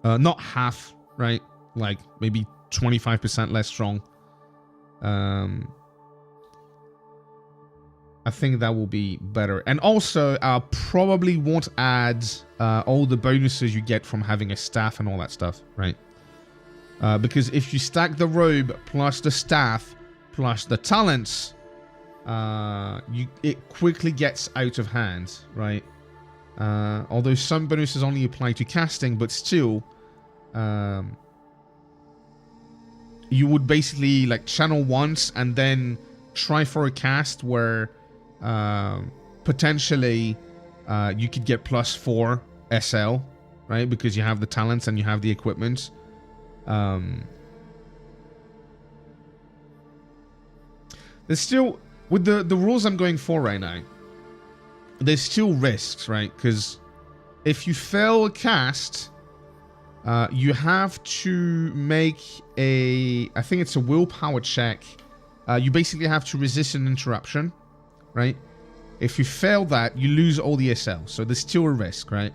Speaker 1: Not half, right? Like maybe 25% less strong. I think that will be better. And also, I probably won't add all the bonuses you get from having a staff and all that stuff, right? Because if you stack the robe plus the staff plus the talents, it quickly gets out of hand, right? Although some bonuses only apply to casting, but still, you would basically like channel once and then try for a cast where potentially you could get +4 SL, right? Because you have the talents and you have the equipment. There's still, with the rules I'm going for right now, there's still risks, right? Because if you fail a cast, you have to make I think it's a willpower check. You basically have to resist an interruption, right? If you fail that, you lose all the SL. So there's still a risk, right?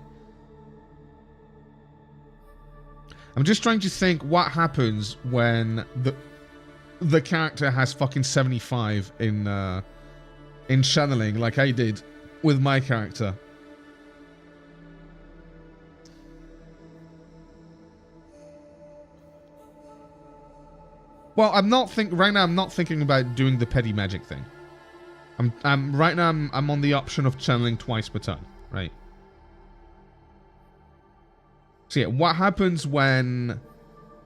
Speaker 1: I'm just trying to think what happens when the character has fucking 75 in channeling, like I did with my character. Well, right now I'm not thinking about doing the petty magic thing. Right now I'm on the option of channeling twice per turn, right? So yeah, what happens when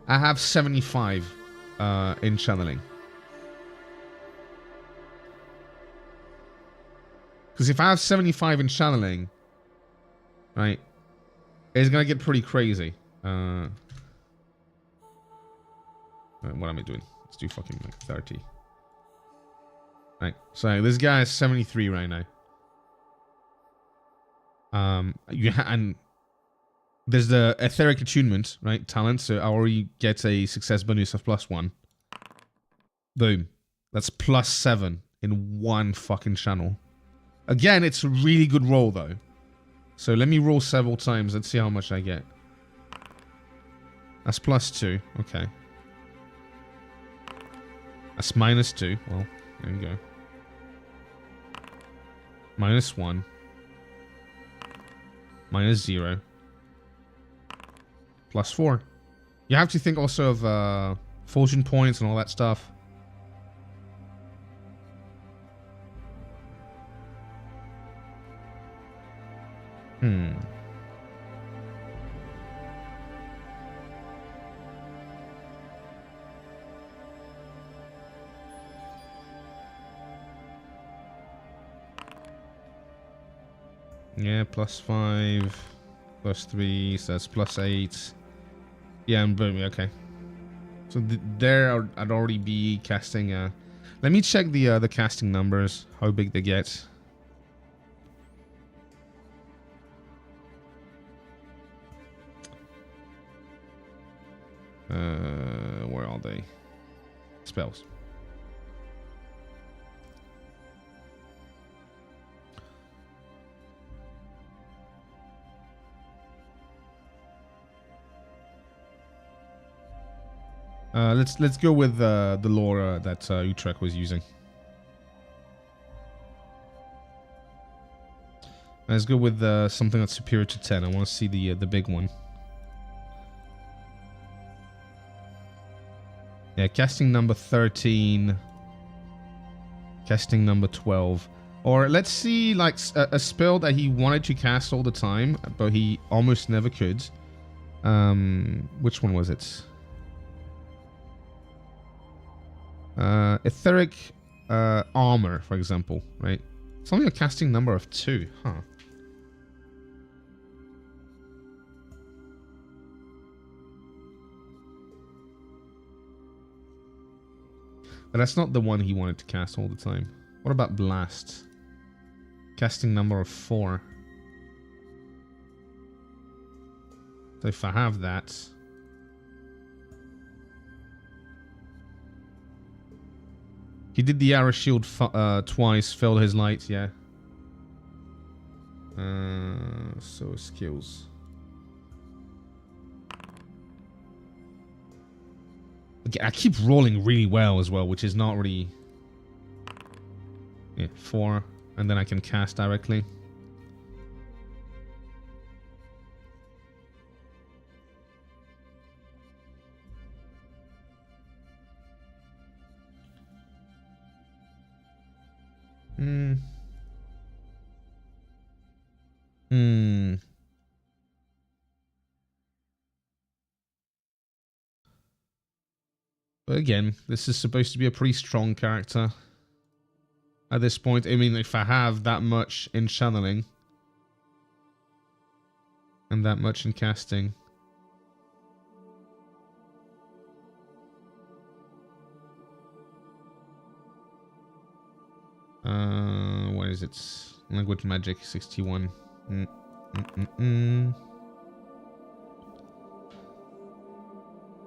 Speaker 1: I have 75 in channeling? Because if I have 75 in channeling, right, it's gonna get pretty crazy. What am I doing? Let's do fucking like 30. Right, so this guy is 73 right now. And there's the etheric attunement, right? Talent, so I already get a success bonus of +1. Boom. That's +7 in one fucking channel. Again, it's a really good roll though. So let me roll several times. Let's see how much I get. That's +2. Okay. That's -2. Well, there you go. -1. -0. +4. You have to think also of fortune points and all that stuff. Yeah, +5, +3, so that's +8. Yeah, and boom, okay. So there I'd already be casting. Let me check the casting numbers, how big they get. Where are they? Spells. Let's go with the lore that Utrecht was using. Let's go with something that's superior to 10. I want to see the big one. Yeah, casting number 13. Casting number 12. Or let's see, like, a spell that he wanted to cast all the time, but he almost never could. Which one was it? Etheric armor, for example, right? It's only a casting number of 2, huh? But that's not the one he wanted to cast all the time. What about Blast? Casting number of 4. So if I have that... He did the arrow shield twice, failed his light, yeah. So skills. Okay, I keep rolling really well as well, which is not really... Yeah, 4. And then I can cast directly. But again, this is supposed to be a pretty strong character. At this point, I mean, if I have that much in channeling and that much in casting. What is it? Language magic 61.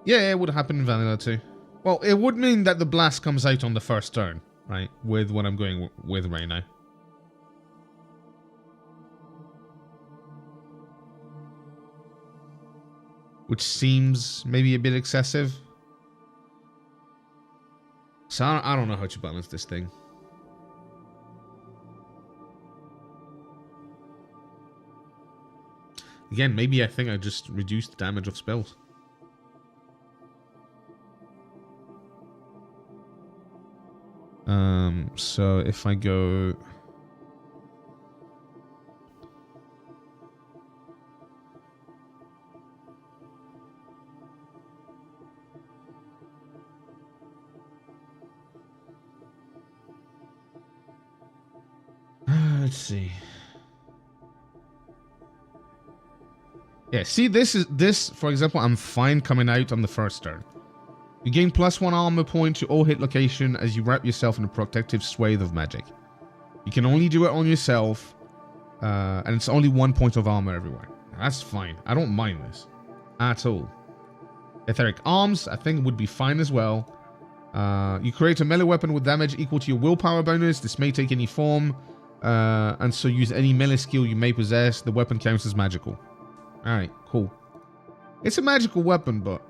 Speaker 1: Yeah, it would happen in vanilla too. Well, it would mean that the blast comes out on the first turn, right? With what I'm going with right now. Which seems maybe a bit excessive. So I don't know how to balance this thing. Again, maybe I think I just reduced the damage of spells. So if I go... let's see. Yeah, see, this, for example, I'm fine coming out on the first turn. You gain +1 armor point to all hit location as you wrap yourself in a protective swathe of magic. You can only do it on yourself, and it's only 1 point of armor everywhere. That's fine. I don't mind this at all. Etheric arms, I think, would be fine as well. You create a melee weapon with damage equal to your willpower bonus. This may take any form, and so use any melee skill you may possess. The weapon counts as magical. Alright, cool. It's a magical weapon, but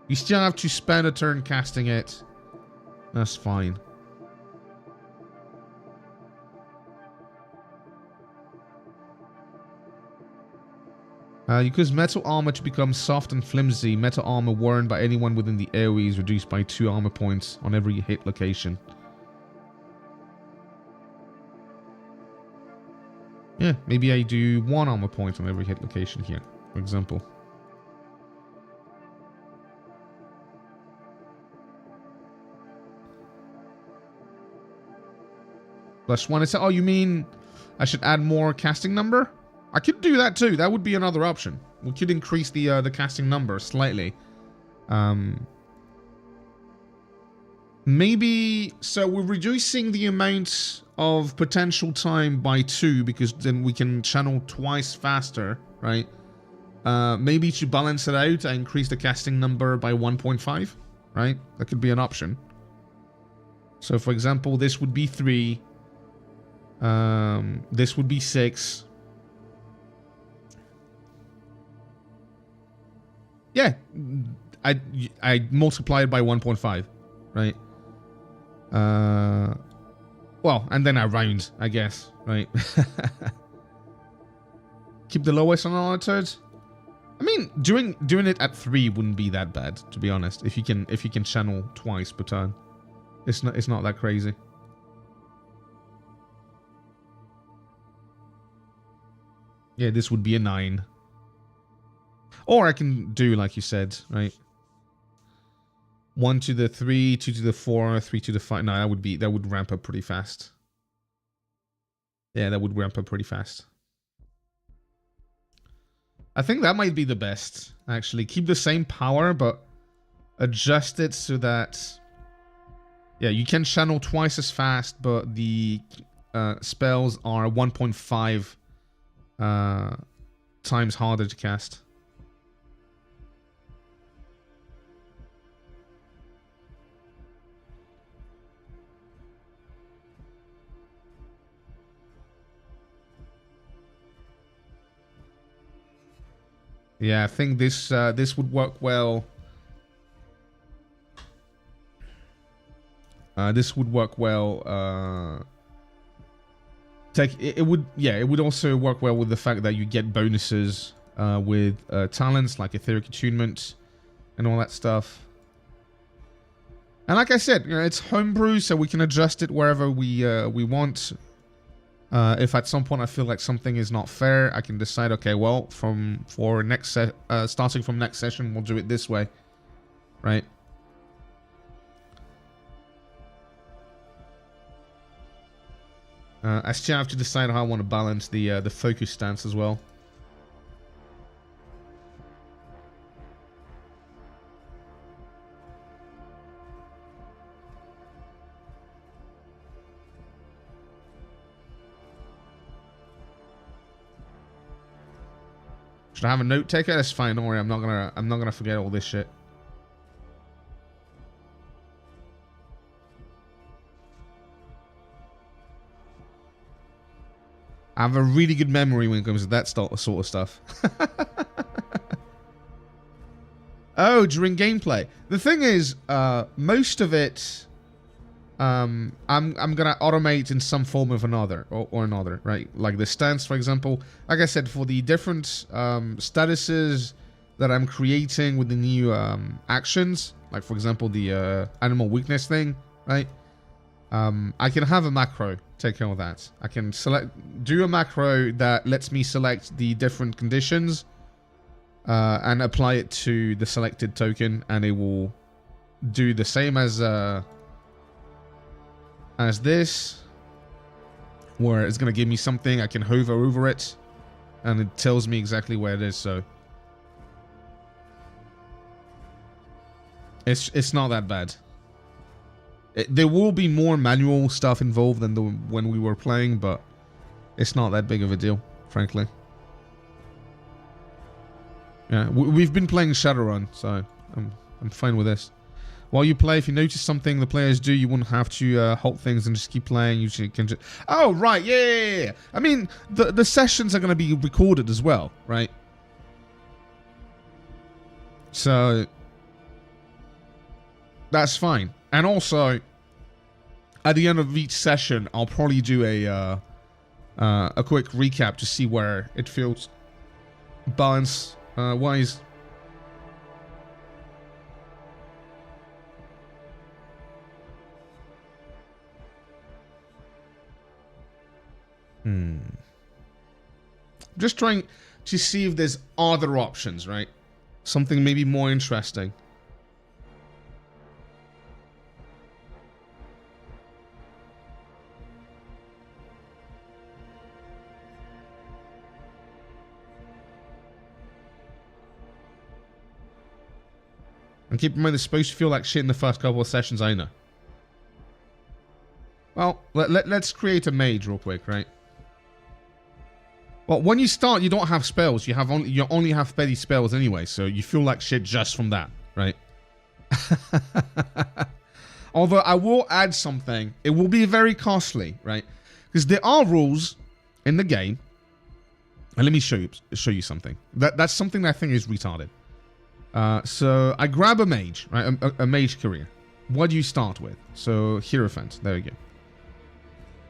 Speaker 1: you still have to spend a turn casting it. That's fine. You cause metal armor to become soft and flimsy. Metal armor worn by anyone within the AoE is reduced by 2 armor points on every hit location. Yeah, maybe I do 1 armor point on every hit location here, for example. +1. It's, oh, you mean I should add more casting number? I could do that too. That would be another option. We could increase the casting number slightly. Maybe, so we're reducing the amount of potential time by 2 because then we can channel twice faster, right? Maybe to balance it out, I increase the casting number by 1.5, right? That could be an option. So for example, this would be 3. This would be 6. Yeah, I multiply it by 1.5, right? Well, and then I round, I guess, right? Keep the lowest on unaltered. I mean, doing it at 3 wouldn't be that bad, to be honest. If you can channel twice per turn, it's not that crazy. Yeah, this would be a 9. Or I can do like you said, right? 1 to the 3, 2 to the 4, 3 to the 5. No, that would ramp up pretty fast. Yeah, that would ramp up pretty fast. I think that might be the best, actually. Keep the same power, but adjust it so that... Yeah, you can channel twice as fast, but the spells are 1.5 times harder to cast. Yeah, I think this would work well. This would work well. It would also work well with the fact that you get bonuses with talents like etheric attunement and all that stuff. And like I said, you know, it's homebrew, so we can adjust it wherever we want. If at some point I feel like something is not fair, I can decide, okay, well, starting from next session, we'll do it this way, right? I still have to decide how I want to balance the focus stance as well. Should I have a note taker? That's fine. Don't worry. I'm not gonna forget all this shit. I have a really good memory when it comes to that sort of stuff. Oh, during gameplay. The thing is, most of it, I'm gonna automate in some form of another or another, right? Like the stance, for example. Like I said, for the different statuses that I'm creating with the new actions, like for example the animal weakness thing, right? I can have a macro take care of that. I can do a macro that lets me select the different conditions and apply it to the selected token, and it will do the same as this, where it's going to give me something. I can hover over it and it tells me exactly where it is. So it's not that bad. There will be more manual stuff involved than when we were playing, but it's not that big of a deal, frankly. Yeah, we've been playing Shadowrun, so I'm fine with this. While you play, if you notice something the players do, you wouldn't have to halt things and just keep playing. You can just... Oh, right, yeah. I mean, the sessions are going to be recorded as well, right? So that's fine. And also, at the end of each session, I'll probably do a quick recap to see where it feels balance-wise. Just trying to see if there's other options, right? Something maybe more interesting. And keep in mind, it's supposed to feel like shit in the first couple of sessions, I know. Well, let's create a mage real quick, right? Well, when you start, you don't have spells. You only have petty spells anyway, so you feel like shit just from that, right? Although I will add something. It will be very costly, right? Because there are rules in the game. And let me show you something. That's something that I think is retarded. So I grab a mage, right? A mage career. What do you start with? So Hierophant. There you go.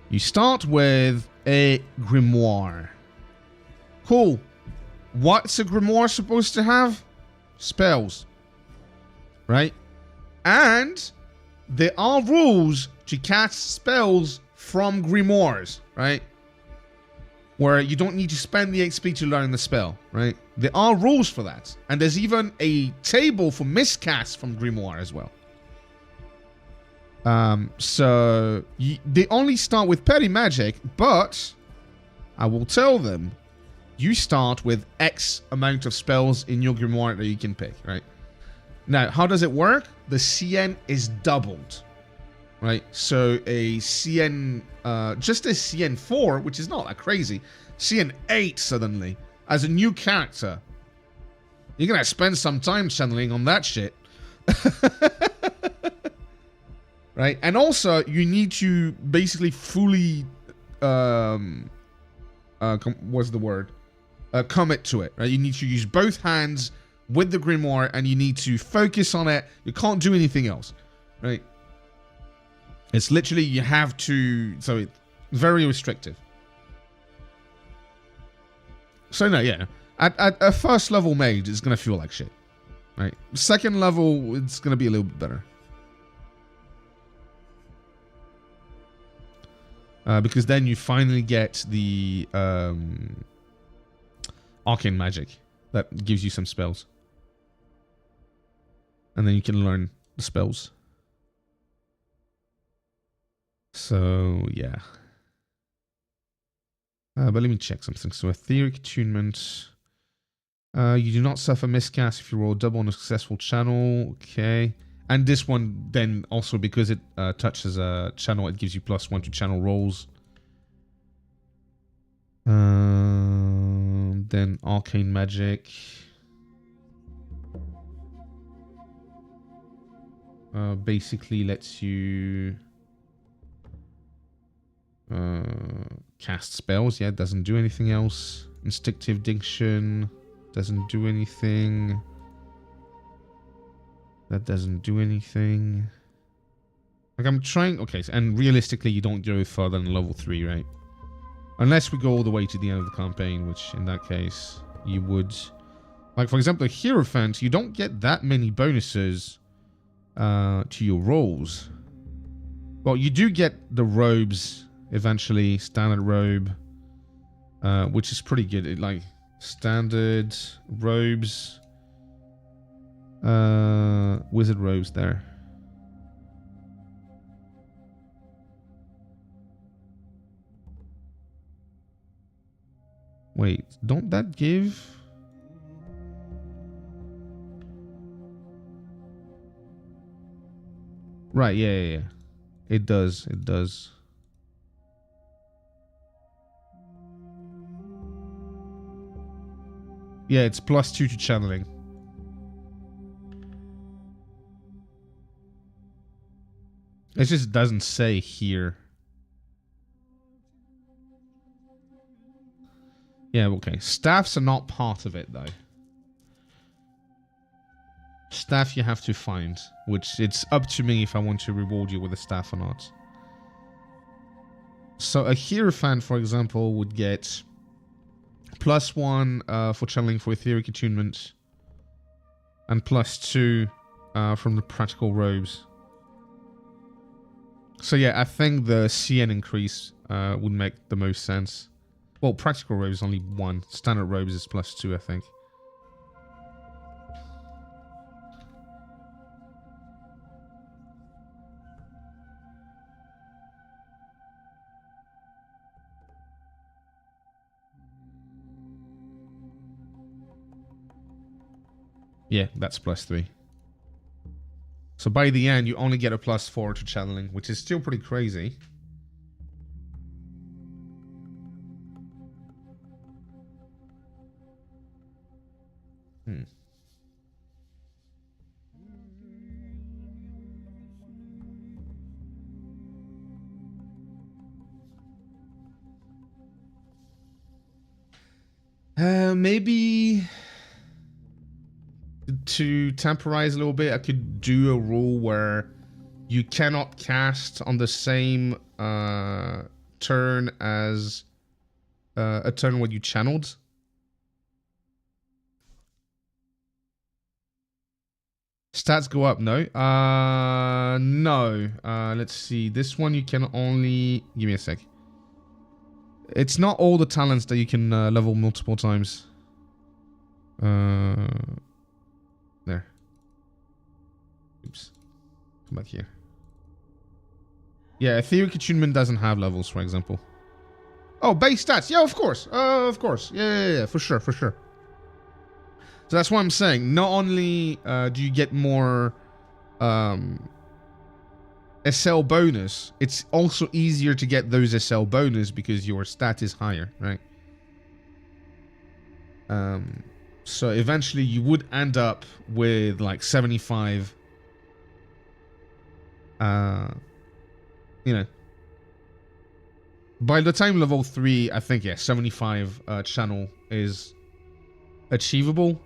Speaker 1: You start with a grimoire. Cool. What's a grimoire supposed to have? Spells. Right? And there are rules to cast spells from grimoires, right? Where you don't need to spend the XP to learn the spell, right? There are rules for that. And there's even a table for miscasts from grimoire as well. So they only start with petty magic, but I will tell them you start with X amount of spells in your grimoire that you can pick, right? Now, how does it work? The CN is doubled, right? So a CN, just a CN4, which is not that crazy, CN8 suddenly, as a new character. You're gonna spend some time channeling on that shit. Right? And also, you need to basically fully, what's the word? Commit to it, right? You need to use both hands with the grimoire, and you need to focus on it. You can't do anything else, right? It's literally, you have to, so it's very restrictive. So no, yeah. At a first level mage, it's going to feel like shit, right? Second level, it's going to be a little bit better. Because then you finally get the arcane magic that gives you some spells. And then you can learn the spells. So, yeah. But let me check something. So, etheric attunement. You do not suffer miscast if you roll double on a successful channel. Okay. And this one, then, also because it touches a channel, it gives you +1 to channel rolls. Then arcane magic. Basically lets you cast spells. Yeah, it doesn't do anything else. Instinctive diction doesn't do anything. That doesn't do anything. Like, I'm trying... Okay, and realistically, you don't go further than level 3, right? Unless we go all the way to the end of the campaign, which, in that case, you would... Like, for example, a Hierophant, you don't get that many bonuses to your rolls. Well, you do get the robes, eventually. Standard robe, which is pretty good. Like, standard robes... wizard robes there. Wait, don't that give... Right, yeah. It does, it does. Yeah, it's +2 to channeling. It just doesn't say here. Yeah, okay. Staffs are not part of it, though. Staff you have to find, which it's up to me if I want to reward you with a staff or not. So a Hierophant, for example, would get +1 for channeling for etheric attunement, and +2 from the practical robes. So yeah, I think the CN increase would make the most sense. Well, practical robes is only 1. Standard robes is +2, I think. Yeah, that's +3. So by the end, you only get a +4 to channeling, which is still pretty crazy. Maybe to temporize a little bit, I could do a rule where you cannot cast on the same turn as a turn where you channeled. Stats go up, no? No. Let's see. This one you can only... Give me a sec. It's not all the talents that you can level multiple times. There. Oops. Come back here. Yeah, Etheric Attunement doesn't have levels, for example. Oh, base stats. Yeah, of course. Of course. Yeah, for sure, for sure. So that's what I'm saying. Not only do you get more SL bonus, it's also easier to get those SL bonus because your stat is higher, right? So eventually you would end up with like 75, you know, by the time level 3, I think, yeah, 75 channel is achievable.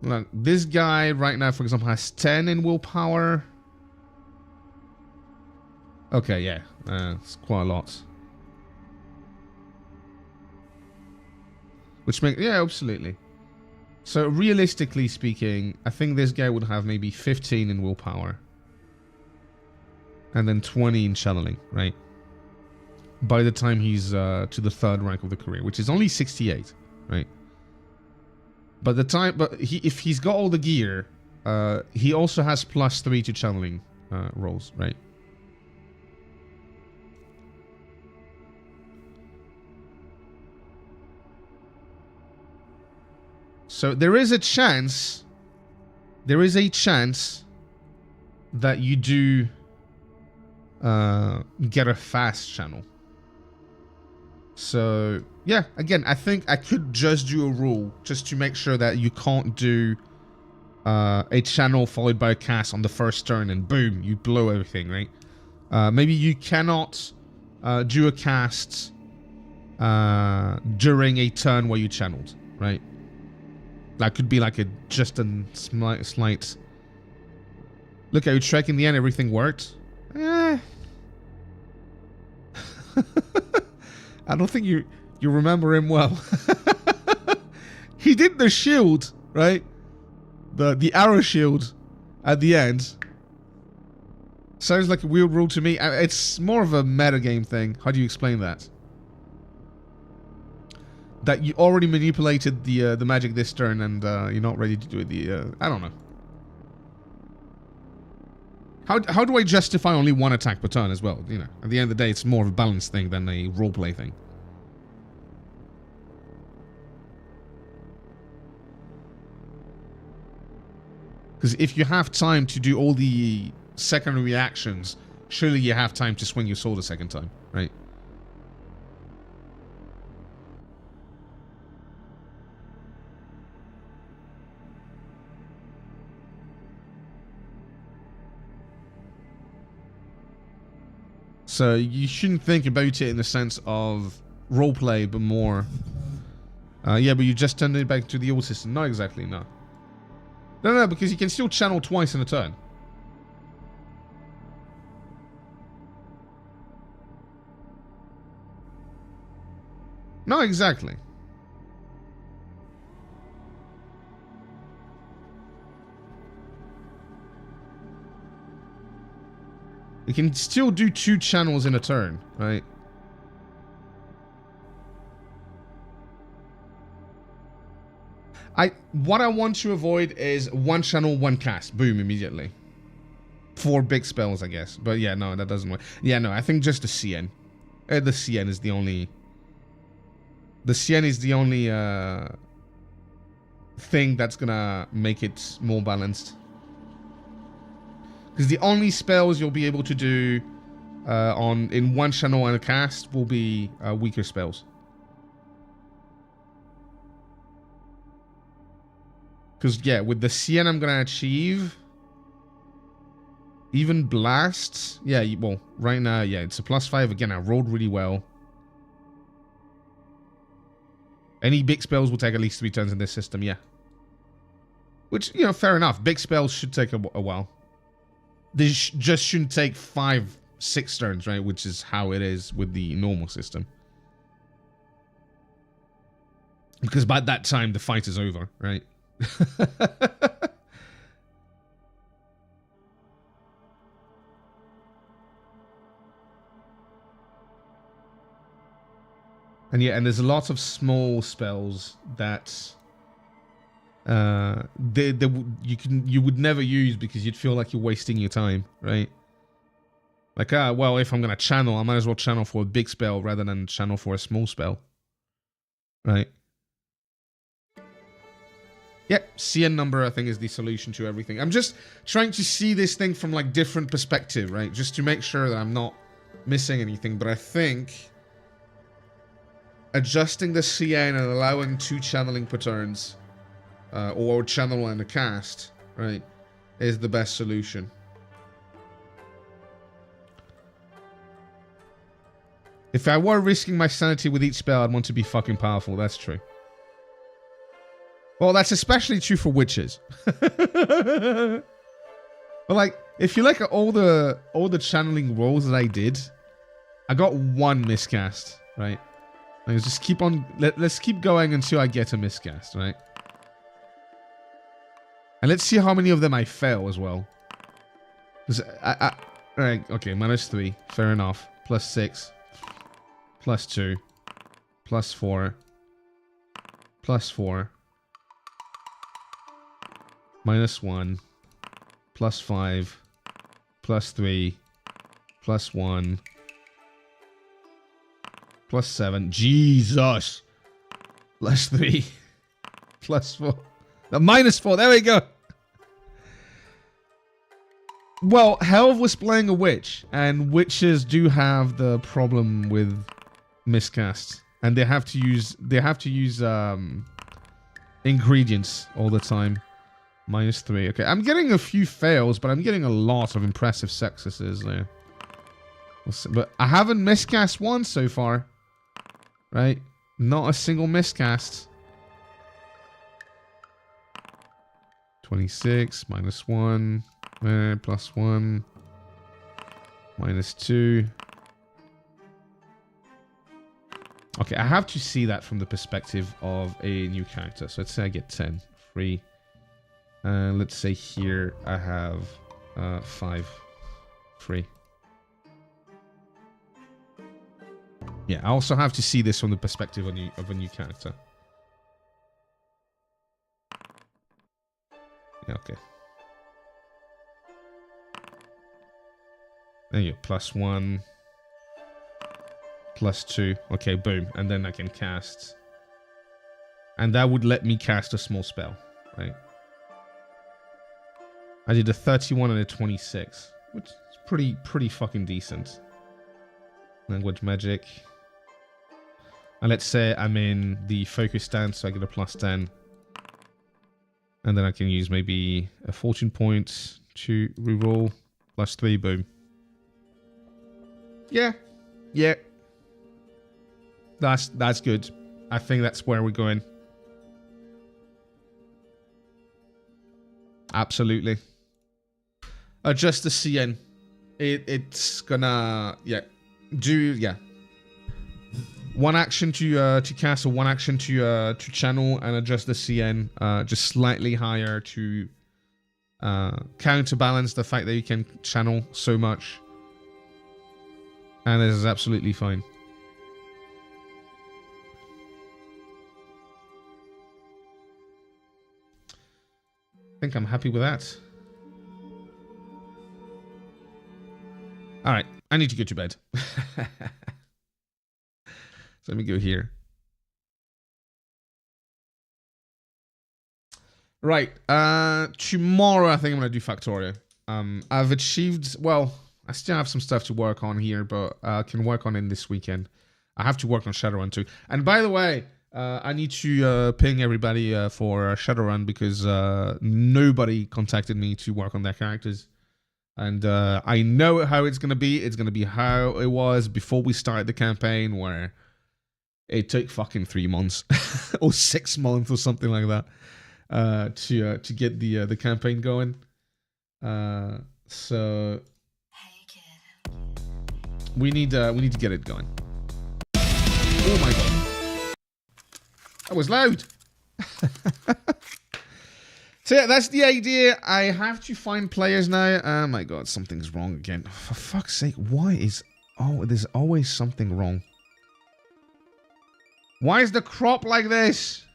Speaker 1: Look, this guy right now, for example, has 10 in willpower. Okay, yeah, it's quite a lot. Which makes, yeah, absolutely. So realistically speaking, I think this guy would have maybe 15 in willpower. And then 20 in channeling, right? By the time he's to the 3rd rank of the career, which is only 68, right? But if he's got all the gear, he also has +3 to channeling rolls, right? So there is a chance that you do get a fast channel. So yeah, again, I think I could just do a rule just to make sure that you can't do a channel followed by a cast on the first turn and boom, you blow everything, right? Maybe you cannot do a cast during a turn where you channeled, right? That could be like just a slight. Look at Utrecht. In the end, everything worked. I don't think you remember him well. He did the shield, right? The arrow shield at the end. Sounds like a weird rule to me. It's more of a metagame thing. How do you explain that? That you already manipulated the magic this turn and you're not ready to do it. I don't know. How do I justify only one attack per turn as well? You know, at the end of the day, it's more of a balance thing than a roleplay thing. Because if you have time to do all the secondary reactions, surely you have time to swing your sword a second time, right? So you shouldn't think about it in the sense of roleplay, but more... yeah, but you just turned it back to the old system. Not exactly, no. No, because you can still channel twice in a turn. No, exactly. You can still do 2 channels in a turn, right? What I want to avoid is 1 channel, 1 cast. Boom, immediately. 4 big spells, I guess. But yeah, no, that doesn't work. Yeah, no, I think just the CN. The CN is the only... The CN is the only thing that's gonna make it more balanced. Because the only spells you'll be able to do in 1 channel and a cast will be weaker spells. Because, yeah, with the CN I'm going to achieve... Even Blast... Yeah, well, right now, yeah, it's a +5. Again, I rolled really well. Any big spells will take at least 3 turns in this system, yeah. Which, you know, fair enough. Big spells should take a while. They just shouldn't take 5, 6 turns, right? Which is how it is with the normal system. Because by that time, the fight is over, right? And yeah, and there's a lot of small spells that you would never use because you'd feel like you're wasting your time, right? Like, well, if I'm gonna channel, I might as well channel for a big spell rather than channel for a small spell, right? Yeah, CN number I think is the solution to everything. I'm just trying to see this thing from like different perspective, right? Just to make sure that I'm not missing anything. But I think adjusting the CN and allowing 2 channeling per turns, or channel and a cast, right, is the best solution. If I were risking my sanity with each spell, I'd want to be fucking powerful. That's true. Well, that's especially true for witches. But like, if you look at all the channeling rolls that I did, I got 1 miscast, right? Let's just keep on. Let's keep going until I get a miscast, right? And let's see how many of them I fail as well. Right, okay, -3, fair enough. +6, +2, +4, +4, -1, +5, +3, +1. +7. Jesus. +3. +4. -4. There we go. Well, Helv was playing a witch, and witches do have the problem with miscasts, and they have to use ingredients all the time. -3. Okay, I'm getting a few fails, but I'm getting a lot of impressive successes there. But I haven't miscast once so far. Right? Not a single miscast. 26, -1, +1, -2. Okay, I have to see that from the perspective of a new character. So let's say I get 10. Free. Let's say here I have 5. Free. Yeah, I also have to see this from the perspective of a new character. Yeah, okay. There you go, +1, +2. Okay, boom. And then I can cast. And that would let me cast a small spell, right? I did a 31 and a 26, which is pretty fucking decent. Language magic. And let's say I'm in the focus stance, so I get a +10. And then I can use maybe a fortune point to reroll. +3, boom. Yeah. Yeah. That's good. I think that's where we're going. Absolutely. Adjust the CN. It's gonna do 1 action to cast or 1 action to channel, and adjust the CN just slightly higher to counterbalance the fact that you can channel so much. And this is absolutely fine. I think I'm happy with that. Alright, I need to go to bed. So let me go here. Right, tomorrow I think I'm going to do Factorio. I've achieved, well, I still have some stuff to work on here, but I can work on it this weekend. I have to work on Shadowrun too. And by the way, I need to ping everybody for Shadowrun because nobody contacted me to work on their characters. And I know how it's going to be. It's going to be how it was before we started the campaign, where it took fucking 3 months or 6 months or something like that to get the campaign going. So we need to get it going. Oh my god, that was loud. So yeah, that's the idea. I have to find players now. Oh my god, something's wrong again. For fuck's sake, why is... Oh, there's always something wrong. Why is the crop like this?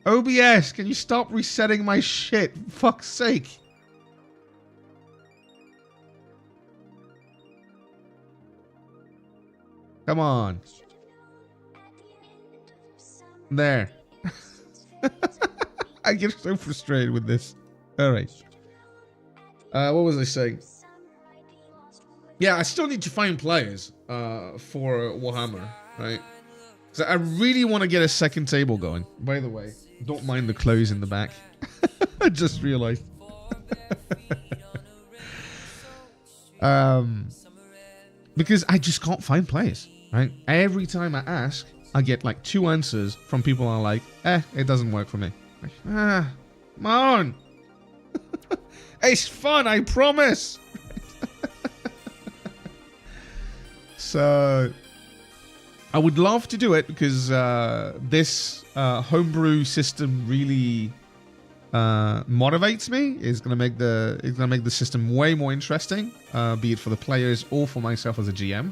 Speaker 1: OBS, can you stop resetting my shit? For fuck's sake. Come on. There. I get so frustrated with this. Alright. What was I saying? Yeah, I still need to find players for Warhammer, right? So I really want to get a second table going. By the way, don't mind the clothes in the back. I just realized. Because I just can't find players, right? Every time I ask, I get like 2 answers from people who are like, it doesn't work for me. Like, come on. It's fun, I promise. So I would love to do it because this homebrew system really motivates me. It's gonna make the system way more interesting, be it for the players or for myself as a GM.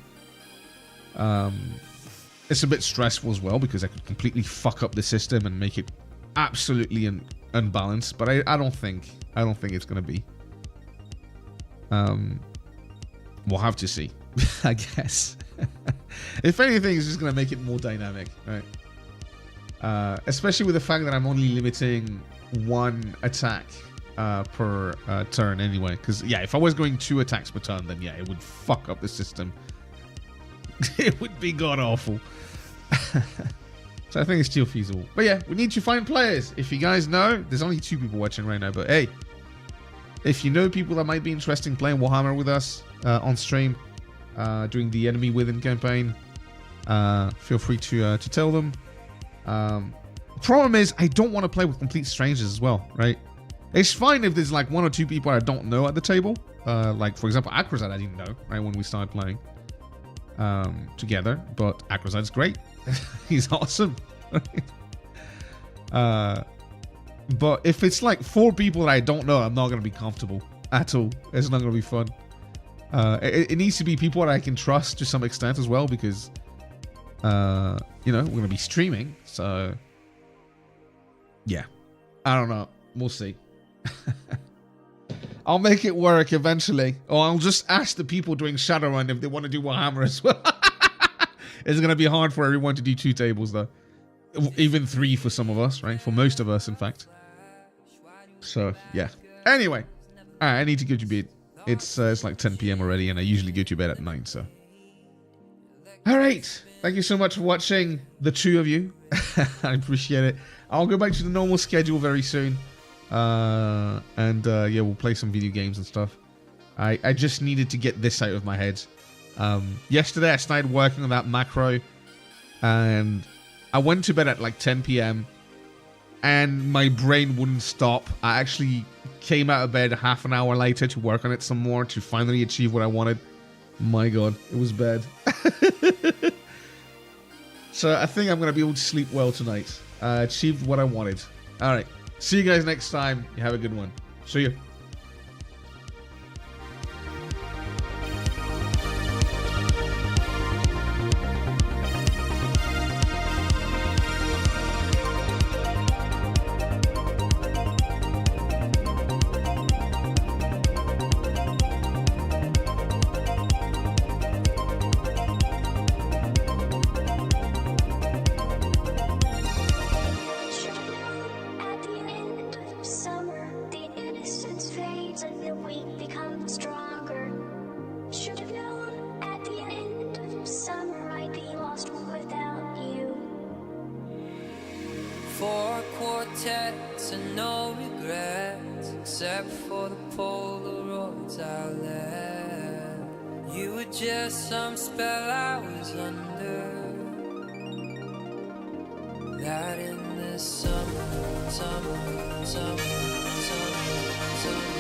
Speaker 1: It's a bit stressful as well because I could completely fuck up the system and make it absolutely unbalanced. But I don't think it's gonna be. We'll have to see. I guess. If anything, it's just gonna make it more dynamic, right? Especially with the fact that I'm only limiting 1 attack per turn anyway. Because yeah, if I was going 2 attacks per turn, then yeah, it would fuck up the system. It would be god awful. So I think it's still feasible. But yeah, we need to find players. If you guys know, there's only 2 people watching right now, but hey, if you know people that might be interested in playing Warhammer with us on stream during the Enemy Within campaign, feel free to tell them. Problem is, I don't want to play with complete strangers as well, right? It's fine if there's like 1 or 2 people I don't know at the table. Like, for example, Acrozad I didn't know, right, when we started playing together. But Acrozad's great. He's awesome. But if it's like 4 people that I don't know, I'm not going to be comfortable at all. It's not going to be fun. It needs to be people that I can trust to some extent as well, because, you know, we're going to be streaming. So, yeah. I don't know. We'll see. I'll make it work eventually. Or I'll just ask the people doing Shadowrun if they want to do Warhammer as well. It's going to be hard for everyone to do 2 tables, though. Even 3 for some of us, right? For most of us, in fact. So, yeah. Anyway. Alright, I need to go to bed. It's like 10 p.m. already, and I usually go to bed at 9, so. Alright. Thank you so much for watching, the 2 of you. I appreciate it. I'll go back to the normal schedule very soon. Yeah, we'll play some video games and stuff. I just needed to get this out of my head. Yesterday I started working on that macro, and I went to bed at like 10 p.m. and my brain wouldn't stop. I actually came out of bed half an hour later to work on it some more to finally achieve what I wanted. My god, it was bad. So I think I'm going to be able to sleep well tonight. I achieved what I wanted. Alright, see you guys next time. You have a good one. See you.
Speaker 2: Four quartets and no regrets, except for the Polaroids I left. You were just some spell I was under. That in this summer, summer, summer, summer, summer.